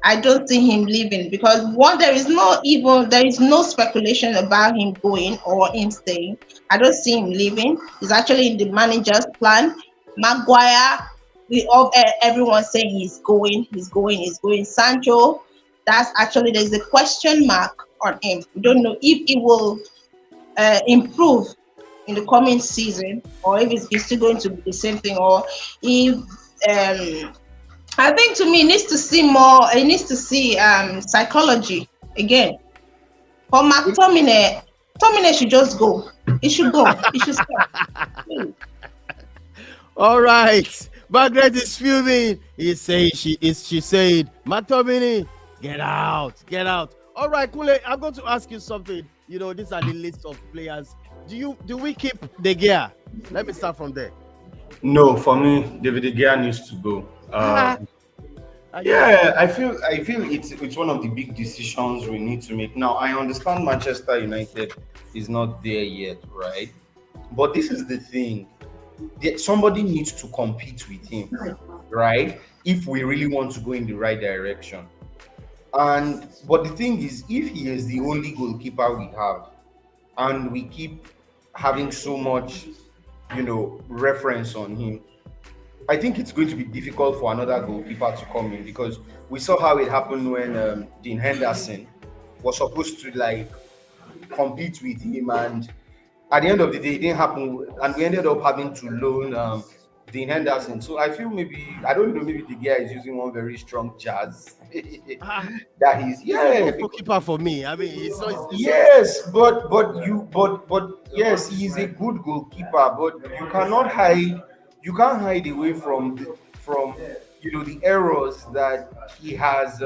I don't see him leaving because there is no speculation about him going or him staying. I don't see him leaving. He's actually in the manager's plan. Maguire, everyone saying he's going. Sancho, there's a question mark on him. We don't know if he will improve in the coming season, or if it's still going to be the same thing, or if I think to me, it needs to see more. It needs to see psychology again. For McTominay, should just go. He should go. He should stop. All right, Margaret is fuming. She said, McTominay, get out. All right, Kule, I'm going to ask you something. You know, these are the list of players. Do we keep De Gea? Let me start from there. No, for me, David De Gea needs to go. Yeah, I feel it's one of the big decisions we need to make. Now, I understand Manchester United is not there yet, right? But this is the thing. Somebody needs to compete with him, right? If we really want to go in the right direction. But the thing is, if he is the only goalkeeper we have, and we keep having so much, reference on him, I think it's going to be difficult for another goalkeeper to come in, because we saw how it happened when Dean Henderson was supposed to compete with him, and at the end of the day, it didn't happen, and we ended up having to loan Dean Henderson. So I feel maybe De Gea is using one very strong jazz that he's goalkeeper for me. I mean, it's yes, but yes, he's a good goalkeeper, but you can't hide away from the errors that he has.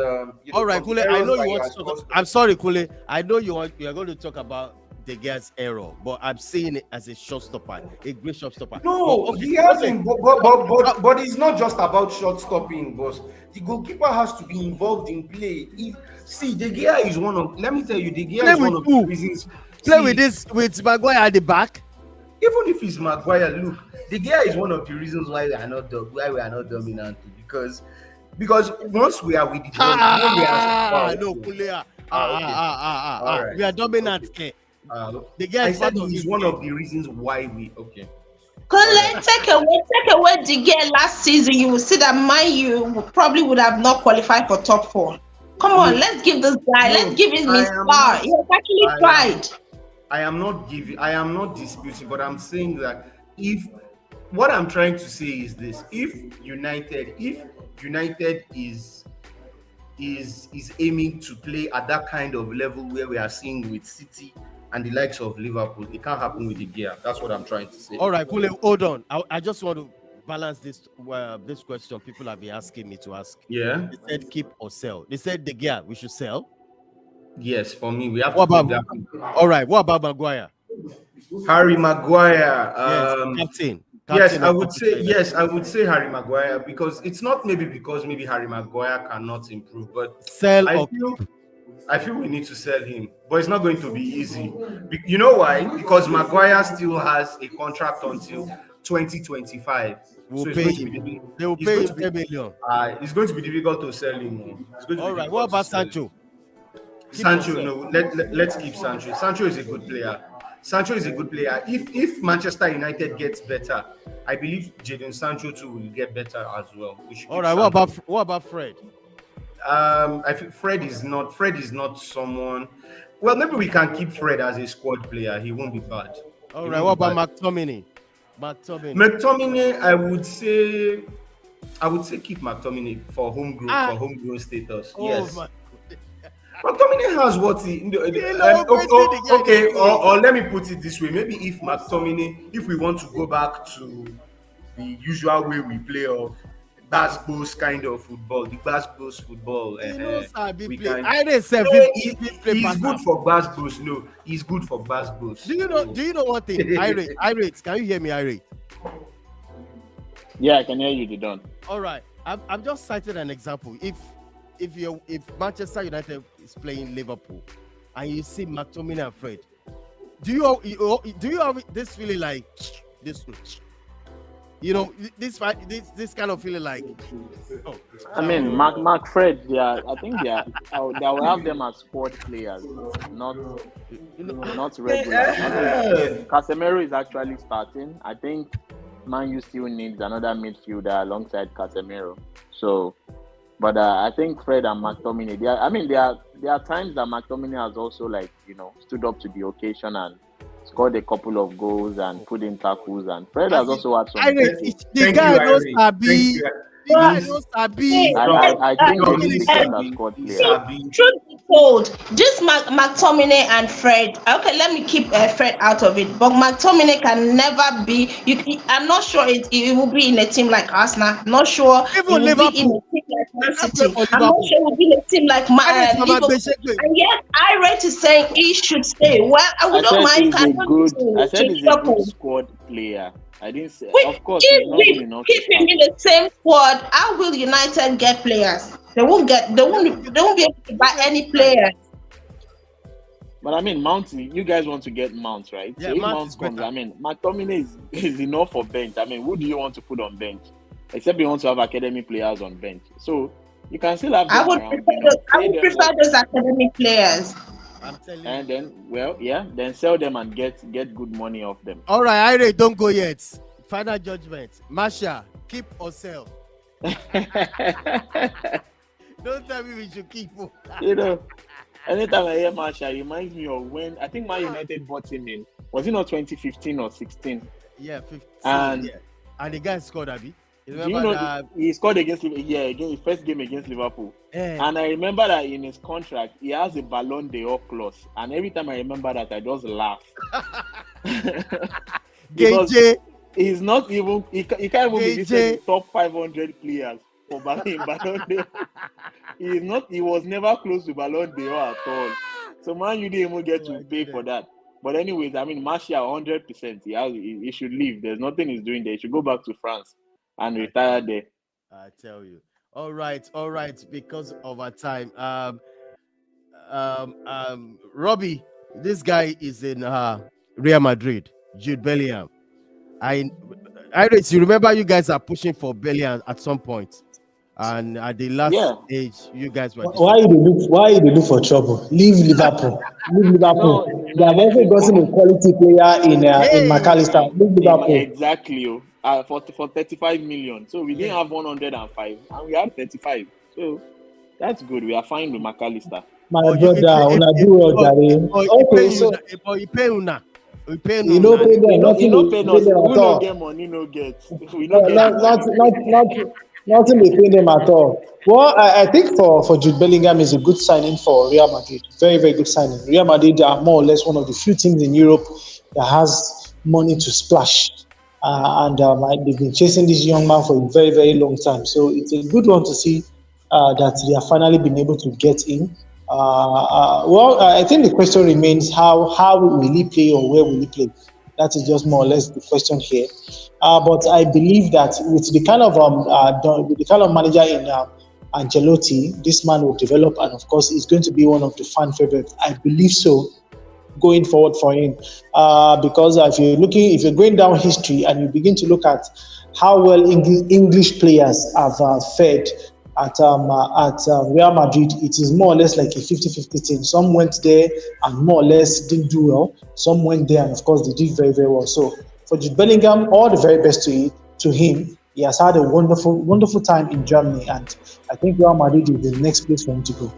All right, Kule, I know you want to talk. I'm sorry, Kule. I know you are going to talk about De Gea's error, but I'm seeing it as a shortstopper, a great shortstopper. No, he hasn't. But it's not just about short stopping, boss. The goalkeeper has to be involved in play. De Gea is one of. Let me tell you, De Gea is one of the reasons. With Maguire at the back. Even if it's Maguire, look, De Gea is one of the reasons why we are not dominant, because once we are with the ball, we are dominant. The guy said he's one of the reasons why we Take away De Gea last season, you will see that Man U probably would have not qualified for top 4. Come on, let's give this guy. No, Let's give him I his am star. not. He has actually I am. tried. I am not disputing, but I'm saying that if what I'm trying to say is this: if United is aiming to play at that kind of level where we are seeing with City and the likes of Liverpool, it can't happen with the gear. That's what I'm trying to say. All right, Kule, hold on. I just want to balance this this question people have been asking me to ask. Yeah. They said keep or sell. They said the gear we should sell. Yes, for me, we have What to about? All right, what about Maguire? Harry Maguire. Yes, captain. Yes, Captain I of would say Manchester yes, I would say Harry Maguire because it's not maybe because maybe Harry Maguire cannot improve, but Sell I or feel we need to sell him, but it's not going to be easy. You know why? Because Maguire still has a contract until 2025. we'll So it's pay going to him. be They will it's pay going him to 10 be million. it's going to be difficult to sell him. It's going to be All right, difficult what to about sell him. Sancho? Keep Sancho, or sell? no, let's keep Sancho. Sancho is a good player. Sancho is a good player. If Manchester United gets better, I believe Jadon Sancho too will get better as well. We should All keep right, Sancho. what about Fred? I think Fred is not someone. Well, maybe we can keep Fred as a squad player. He won't be bad. All He right, won't what be about bad. McTominay? McTominay. McTominay, I would say keep McTominay for homegrown status. Oh Yes. my. McTominay has what he okay, or let me put it this way. Maybe if we want to go back to the usual way we play of basketballs kind of football, the basketballs football, He knows how to we play. can. I didn't say No, play he's pass good am. for basketballs. No, he's good for basketballs. Do you know one thing? Irate, can you hear me, Irate? Yeah, I can hear you, Didon. All right, I'm just citing an example. If Manchester United is playing Liverpool and you see McTominay and Fred, do you have this feeling like this? This kind of feeling like. Oh, I mean, Mark Fred, I think they will have them as squad players, not regular. I mean, Casemiro is actually starting. I think Man U still needs another midfielder alongside Casemiro. So, but I think Fred and McTominay, there are times that McTominay has also stood up to the occasion and scored a couple of goals and put in tackles, and Fred has also had some. The guy knows Sabi. The guy knows Sabi. I think he's a squad player. Truth be told, this McTominay and Fred. Okay, let me keep Fred out of it. But McTominay can never be. I'm not sure it will be in a team like Arsenal. I'm not sure it will be in a team like Man City. I'm not sure it will be in a team like Liverpool. And yet, Irate is saying he should stay. Well, I don't mind. I said he's a good squad player. I didn't say. Of course, if we keep him in the same squad, how will United get players? They won't be able to buy any players. But I mean, Mount, you guys want to get Mount, right? Yeah, so if Mount comes, I mean, McTominay is enough for bench. I mean, who do you want to put on bench? Except you want to have academy players on bench. So you can still have them I would prefer those academy players. I'm telling you. And then, then sell them and get good money off them. All right, Irate, don't go yet. Final judgment. Masha, keep or sell? Don't tell me we should keep. Anytime I hear Marshall, it reminds me of when I think Man United bought him in. Was it not 2015 or 16? Yeah, 15. And the guy scored, Abby. Do you know that he scored against his first game against Liverpool? And I remember that in his contract he has a Ballon d'Or clause, and every time I remember that I just laugh. Because he's not even he can't even be listed in top 500 players for Ballon d'Or. He was never close to Ballon d'Or at all. So man, you didn't even get to pay for that. But anyways, I mean, Martial 100%. He should leave. There's nothing he's doing there. He should go back to France and retire there. I tell you. All right. Because of our time, Robbie, this guy is in Real Madrid. Jude Bellingham. You remember you guys are pushing for Bellingham at some point, and at the last stage, you guys were. Why you look for trouble? Leave Liverpool. No, they have also gotten a quality player in McAllister. Leave Liverpool. Exactly. For 35 million. So we didn't have 105, and we had 35. So That's good. We are fine with McAllister. My But brother, una do well, Jare. Okay, so you pay una. We pay you know, una. pay them, You nothing know, they pay pay us. them Who at no all. get money, no get. We no get Not, money. nothing they pay them at all. Well, I think for Jude Bellingham is a good signing for Real Madrid. Very, very good signing. Real Madrid are more or less one of the few teams in Europe that has money to splash. They've been chasing this young man for a very, very long time. So it's a good one to see that they have finally been able to get in. I think the question remains how will he play or where will he play? That is just more or less the question here. But I believe that with the kind of with the kind of manager in Ancelotti, this man will develop, and of course, he's going to be one of the fan favorites. I believe so going forward for him. Because if you're going down history and you begin to look at how well English players have fared at Real Madrid, it is more or less like a 50-50 team. Some went there and more or less didn't do well. Some went there and of course they did very, very well. So for Jude Bellingham, all the very best to him. He has had a wonderful, wonderful time in Germany, and I think Real Madrid is the next place for him to go.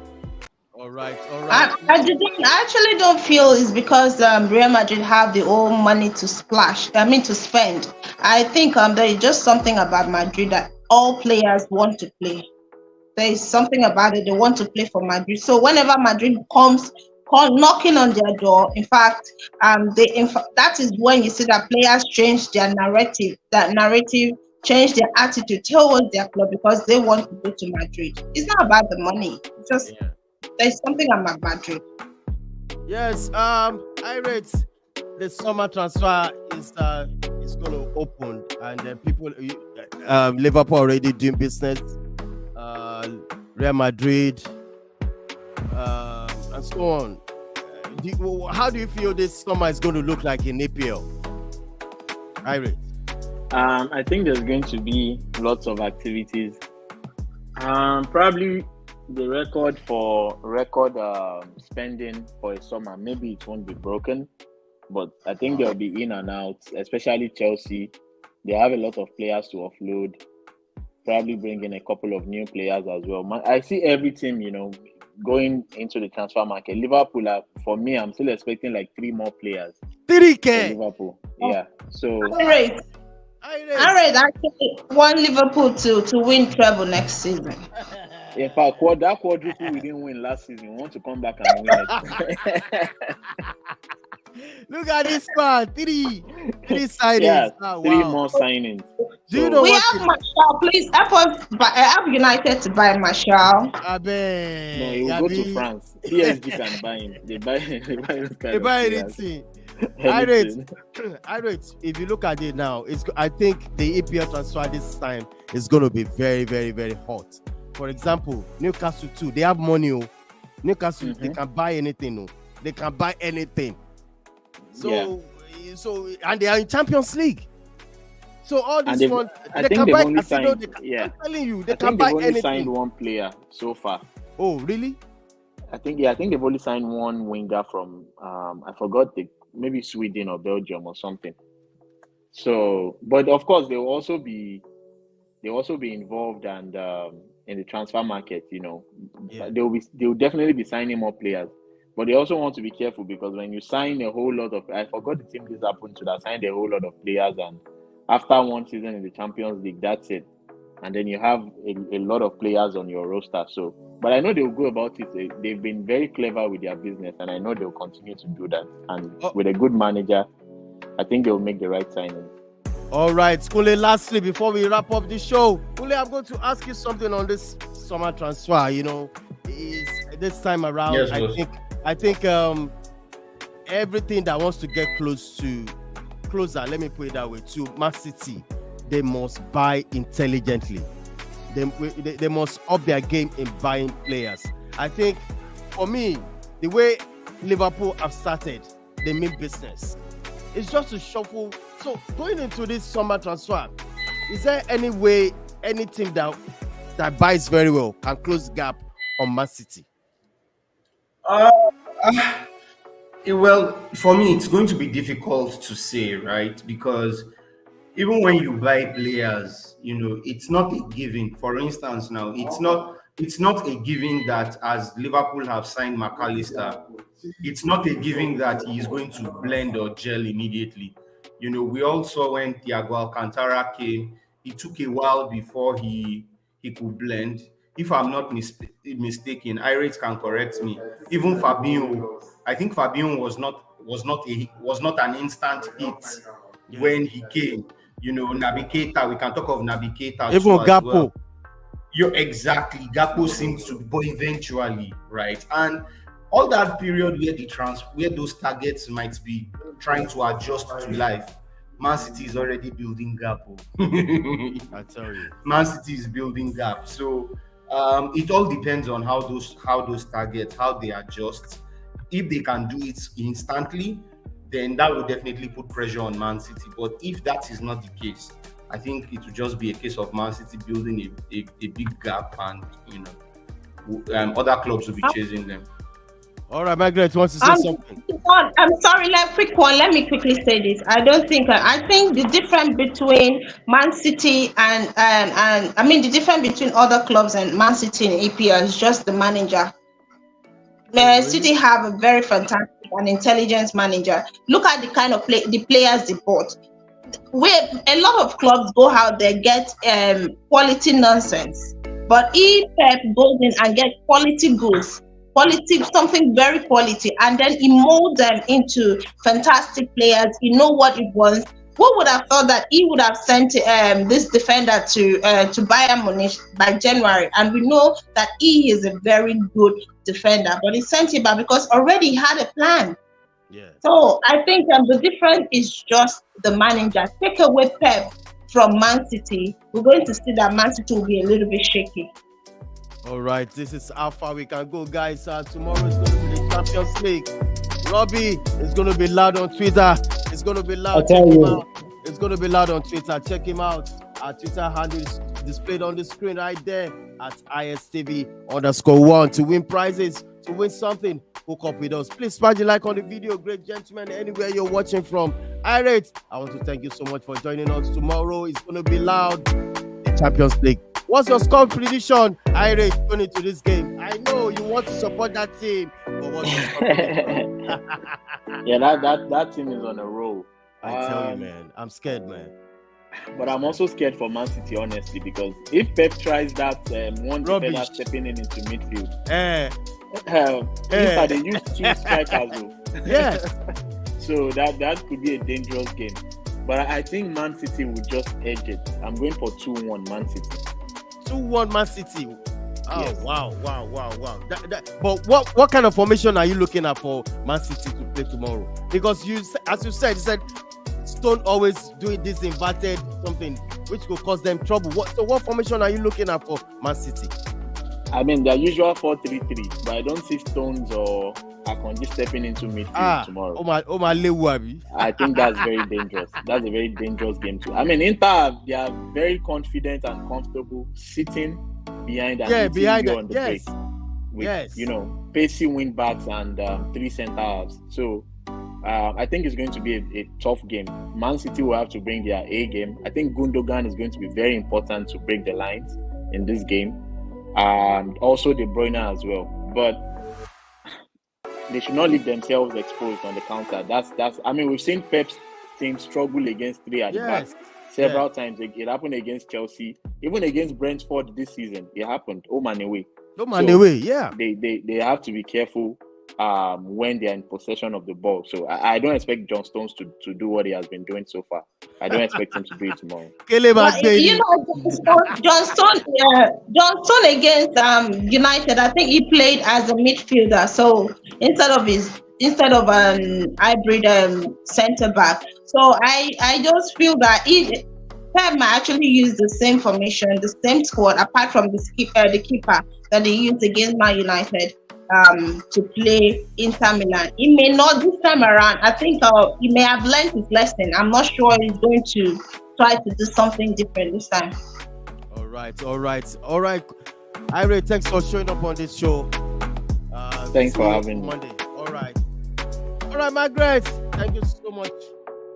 All right, all I, right. I actually don't feel it's because Real Madrid have the own money to splash. I mean to spend. I think there is just something about Madrid that all players want to play. There is something about it. They want to play for Madrid. So whenever Madrid comes knocking on their door, in fact, that is when you see that players change their narrative. That narrative change their attitude towards their club because they want to go to Madrid. It's not about the money. It's just Yeah. there's something about Madrid. Yes. I rate the summer transfer is going to open, and then people, Liverpool already doing business. Real Madrid, and so on. How do you feel this summer is going to look like in APL? Irate. I think there's going to be lots of activities. Probably the record spending for a summer, maybe it won't be broken, but I think there'll be in and out, especially Chelsea. They have a lot of players to offload. Probably bring in a couple of new players as well. I see every team, going into the transfer market. Liverpool, for me, I'm still expecting like 3 more players. 3K. Liverpool, yeah. So. All right, actually want Liverpool to win treble next season. In fact, that quadruple we didn't win last season. We want to come back and win it. Look at this squad. 3 signings. Yeah, wow. 3 more signings. Do you know we what? Have Marshall, please help us. Help United to buy Marshall. No, he will go to France. PSG can buy him. They buy anything. I rate. If you look at it now, I think the EPL transfer this time is going to be very, very, very hot. For example, Newcastle too. They have money. Newcastle, they can buy anything. They can buy anything. So and they are in Champions League. So all this one, they can buy Casino. I'm telling you, they can buy anything. They've only signed 1 player so far. Oh, really? I think they've only signed 1 winger from I forgot maybe Sweden or Belgium or something. So, but of course they'll also be involved and in the transfer market. They'll definitely be signing more players. But they also want to be careful because when you sign a whole lot of, I forgot the team this happened to that signed a whole lot of players, and after 1 season in the Champions League, that's it. And then you have a lot of players on your roster. So, but I know they'll go about it. They've been very clever with their business, and I know they'll continue to do that. And with a good manager, I think they'll make the right signing. All right, Kule, lastly, before we wrap up the show, Kule, I'm going to ask you something on this summer transfer. Is this time around, yes, I think everything that wants to get closer, let me put it that way, to Man City, they must buy intelligently. They must up their game in buying players. I think, for me, the way Liverpool have started, they mean business. It's just to shuffle. So going into this summer transfer, is there any way any team that buys very well can close the gap on Man City? Well, for me, it's going to be difficult to say, right? Because even when you buy players, it's not a given. For instance, now it's not it's not a given that as Liverpool have signed McAllister, it's not a given that he is going to blend or gel immediately. You know, we all saw when Thiago Alcantara came, it took a while before he could blend. If I'm not mistaken, Irate can correct me. Even Fabinho, I think Fabinho was not an instant hit when he came. You know, Naby Keita, we can talk of Naby Keita Even too as Gakpo. well. You're exactly. Gakpo seems to, but eventually, right? And all that period where those targets might be trying to adjust to life, Man City is already building gap. I tell you, Man City is building gap. So it all depends on how those targets, how they adjust. If they can do it instantly, then that will definitely put pressure on Man City. But if that is not the case, I think it will just be a case of Man City building a big gap, and other clubs will be chasing them. all right, Margaret wants to say something. I'm sorry, quick one. Let me quickly say this. I think the difference between Man City and I mean the difference between other clubs and Man City in EPL is just the manager. City have a very fantastic and intelligent manager. Look at the kind of the players they bought. Where a lot of clubs go out there get quality nonsense, but if Pep goes in and get quality goods, something very quality, and then he molds them into fantastic players. You know what it was. Who would have thought that he would have sent this defender to Bayern Munich by January? And we know that he is a very good defender, but he sent him back because already he had a plan. Yeah. So I think the difference is just the manager. Take away Pep from Man City, we're going to see that Man City will be a little bit shaky. All right, this is how far we can go, guys. Tomorrow is going to be the Champions League. Robbie is going to be loud on Twitter. It's going to be loud. It's going to be loud on Twitter. Check him out. Our Twitter handle is displayed on the screen right there at ISTV_1 to win prizes, to win something. Hook up with us. Please smash the like on the video. Great gentlemen, anywhere you're watching from. Irate, I want to thank you so much for joining us. Tomorrow is going to be loud. The Champions League. What's your score prediction, Irate, going into this game? I know you want to support that team, but what's your score prediction? Yeah, that team is on a roll. I tell you, man, I'm scared, man. But I'm also scared for Man City, honestly, because if Pep tries that one defender stepping into midfield, they use two strikers, though. Yeah. So that could be a dangerous game. But I think Man City will just edge it. I'm going for 2-1 Man City. 2-1 Man City. Oh, yes. Wow. But what kind of formation are you looking at for Man City to play tomorrow? Because as you said Stone always doing this inverted something which could cause them trouble. What formation are you looking at for Man City? I mean, their usual 4-3-3, but I don't see Stones or Akonji stepping into midfield tomorrow. I think that's very dangerous. That's a very dangerous game too. I mean, Inter, they are very confident and comfortable sitting behind on the break with pacey wing backs and 3 center halves. So I think it's going to be a tough game. Man City will have to bring their A game. I think Gundogan is going to be very important to break the lines in this game. And also De Bruyne as well. But they should not leave themselves exposed on the counter. That's. I mean, we've seen Pep's team struggle against 3 at the back several times. It happened against Chelsea, even against Brentford this season. It happened. Home and away. They have to be careful when they are in possession of the ball. So I don't expect John Stones to do what he has been doing so far. I don't expect him to do it tomorrow. John Stone against United, I think he played as a midfielder. So instead of an hybrid centre back. So I just feel that Pep might actually use the same formation, the same squad, apart from the keeper that they used against Man United. To play Inter Milan. He may not this time around. I think he may have learned his lesson. I'm not sure he's going to try to do something different this time. All right. Ira, thanks for showing up on this show. Thanks for having me. Monday. All right, Margaret. Thank you so much.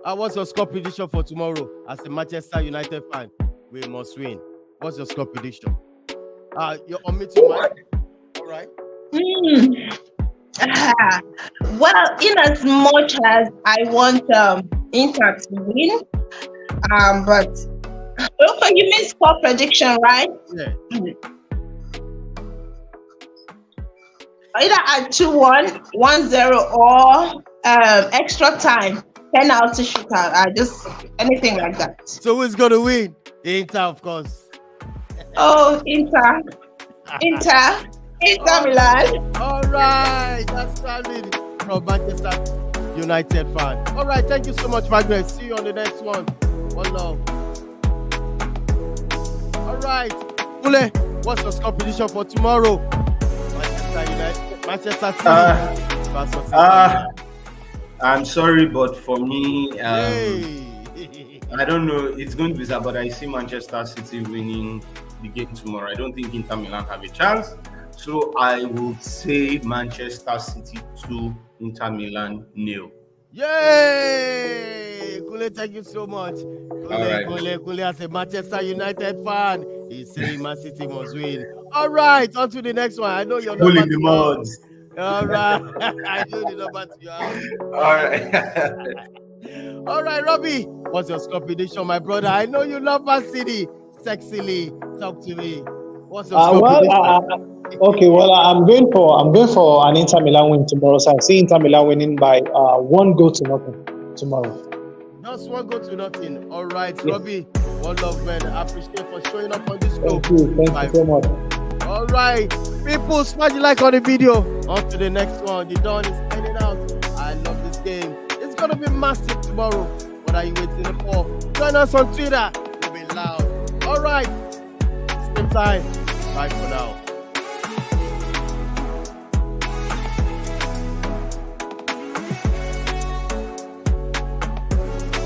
What's your score prediction for tomorrow? As a Manchester United fan, we must win. What's your score prediction? You're unmuting mic. All right. Well, in as much as I want Inter to win, but okay, you mean score prediction, right? Yeah. Either at 2-1, 1-0, or extra time, penalty shootout, just anything like that. So who's gonna win? Inter, of course. Oh, Inter Milan. All right, that's David from Manchester United fan. All right, thank you so much, Margaret. See you on the next one. One love. All right, Ule, what's your score prediction for tomorrow? Manchester City versus Inter. I'm sorry, but for me, I don't know. It's going to be sad, but I see Manchester City winning the game tomorrow. I don't think Inter Milan have a chance. So I will say Manchester City 2, Inter Milan 0. Yay! Kule, thank you so much. Right. Kule, as a Manchester United fan, he's saying Man City must win. All right, on to the next one. I know you're not Bully the mods. All right. I know the number to your house. All right. All right, Robbie. What's your score prediction, my brother? I know you love Man City. Sexily. Talk to me. What's your score prediction? Okay, well, I'm going for an Inter Milan win tomorrow. So I see Inter Milan winning by 1-0 tomorrow. Just 1-0. All right, yes. Robbie. One love, man. I appreciate for showing up on this show. Thank you so much. All right, people, smash the like on the video. On to the next one. The dawn is ending out. I love this game. It's gonna be massive tomorrow. What are you waiting for? Join us on Twitter. It'll be loud. All right, same time. Bye for now.